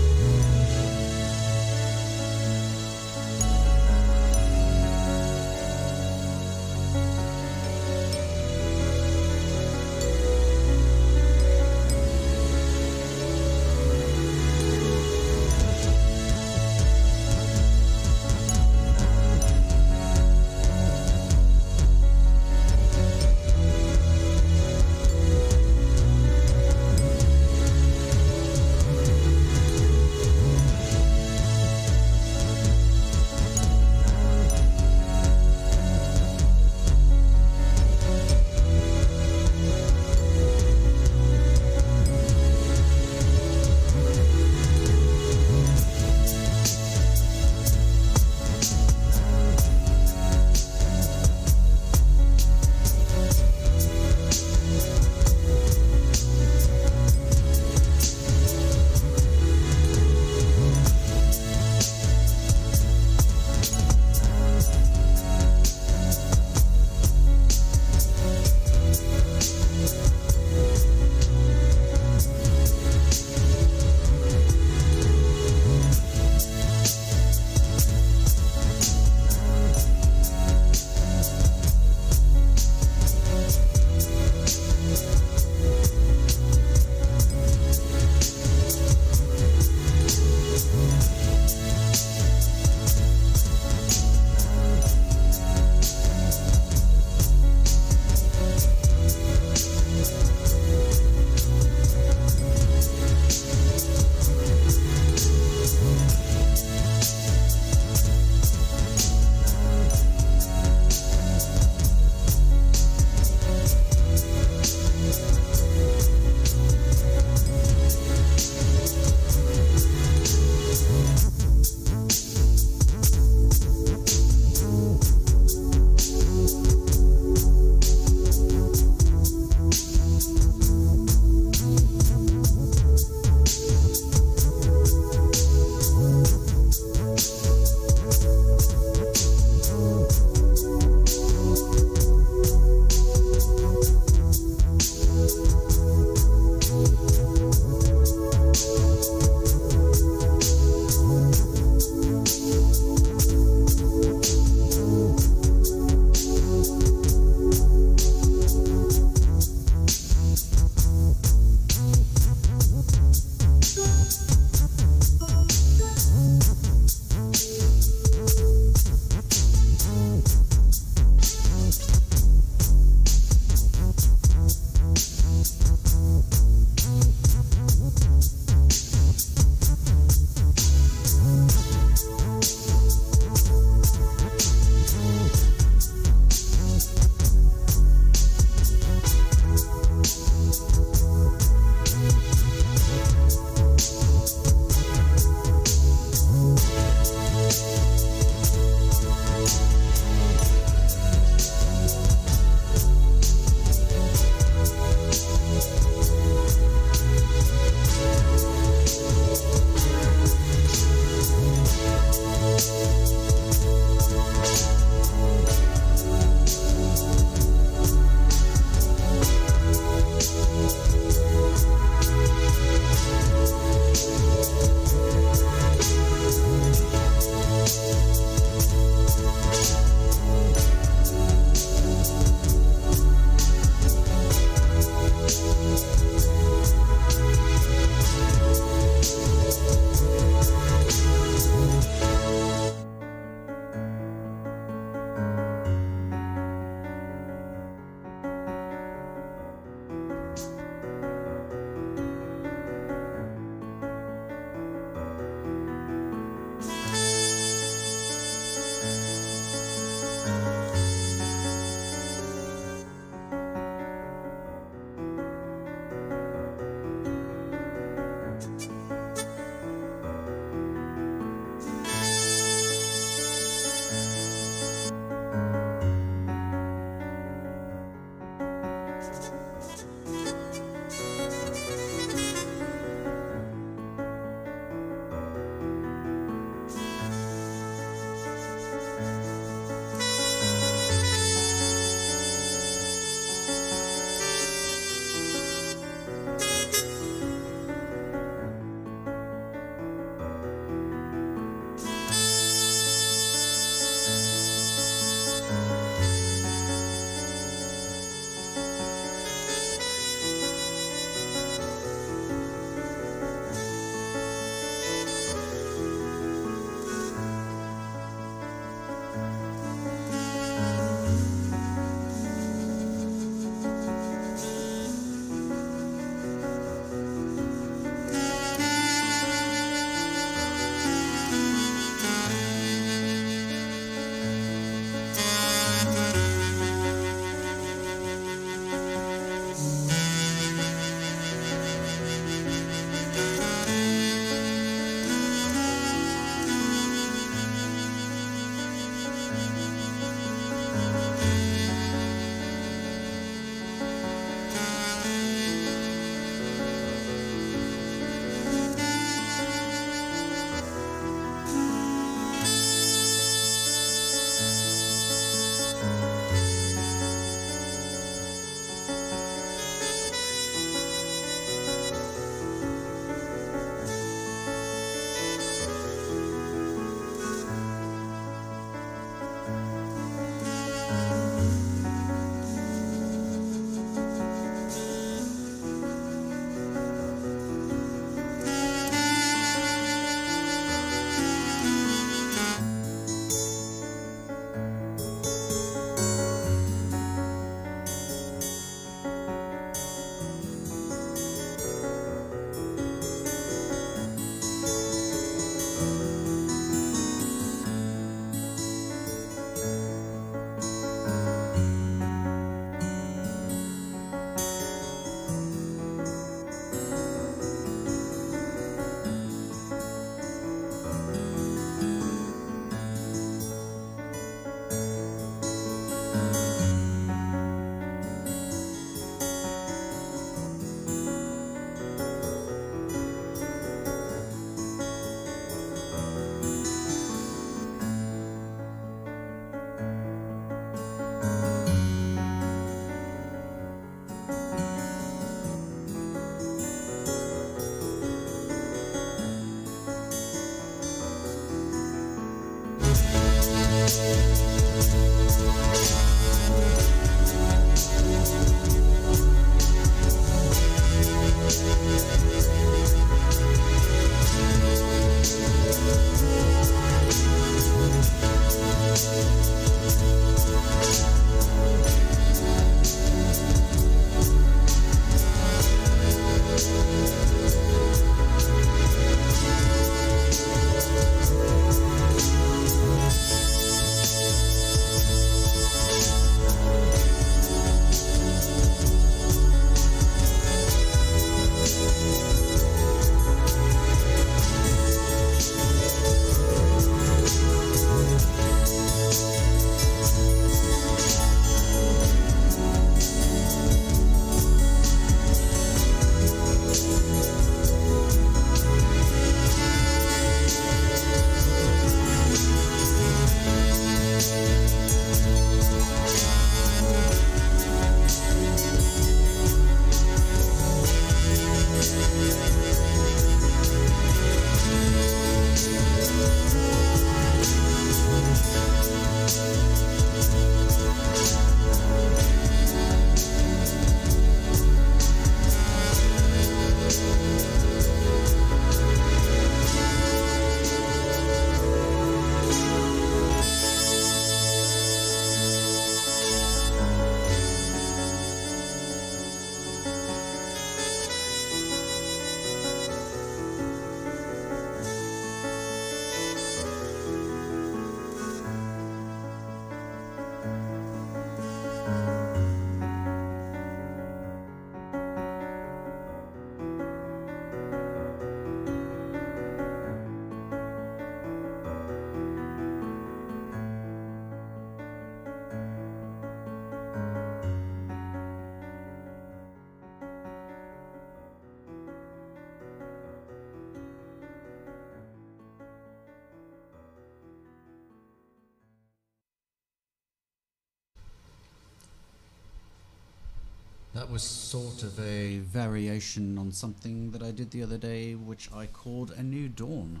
that was sort of a variation on something that I did the other day, which I called A New Dawn,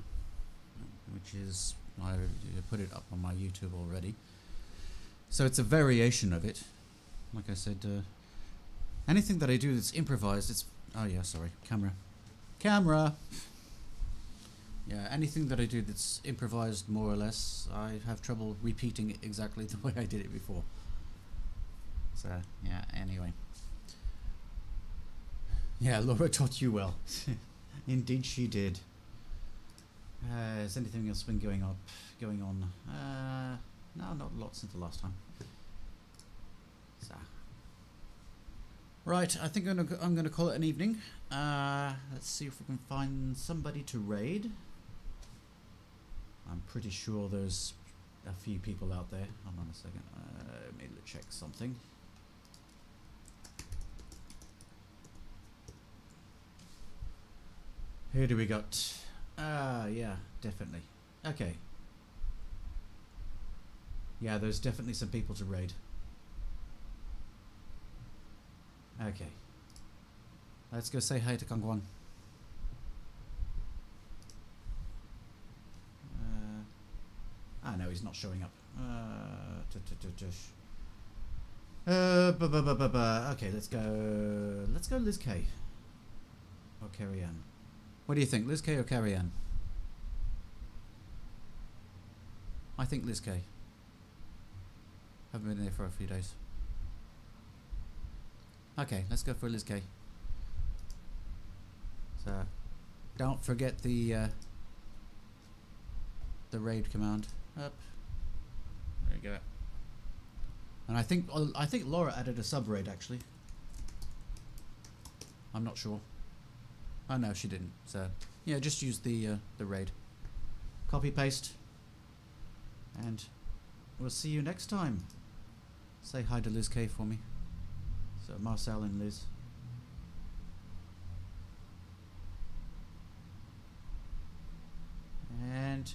which is, I put it up on my YouTube already. So it's a variation of it. Like I said, anything that I do that's improvised, it's... Oh yeah, sorry. Camera. Yeah, anything that I do that's improvised more or less, I have trouble repeating it exactly the way I did it before. So, yeah, anyway. Yeah, Laura taught you well. Indeed she did. Has anything else been going on? No, not a lot since the last time. So. Right, I think I'm gonna call it an evening. Let's see if we can find somebody to raid. I'm pretty sure there's a few people out there. Hold on a second. Let me check something. Who do we got? Yeah, definitely. Okay. Yeah, there's definitely some people to raid. Okay. Let's go say hi to Kangwon. No, he's not showing up. Okay, let's go. Let's go Liz K. Or Carrie Ann. What do you think, Liz K or Carrie Ann? I think Liz K. Haven't been there for a few days. Okay, let's go for Liz K. So, don't forget the raid command. Up. There you go. And I think Laura added a sub raid actually. I'm not sure. Oh no, she didn't. So yeah, just use the raid. Copy paste. And we'll see you next time. Say hi to Liz K for me. So Marcel and Liz. And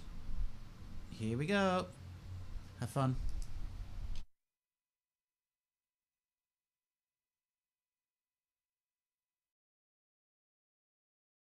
here we go. Have fun.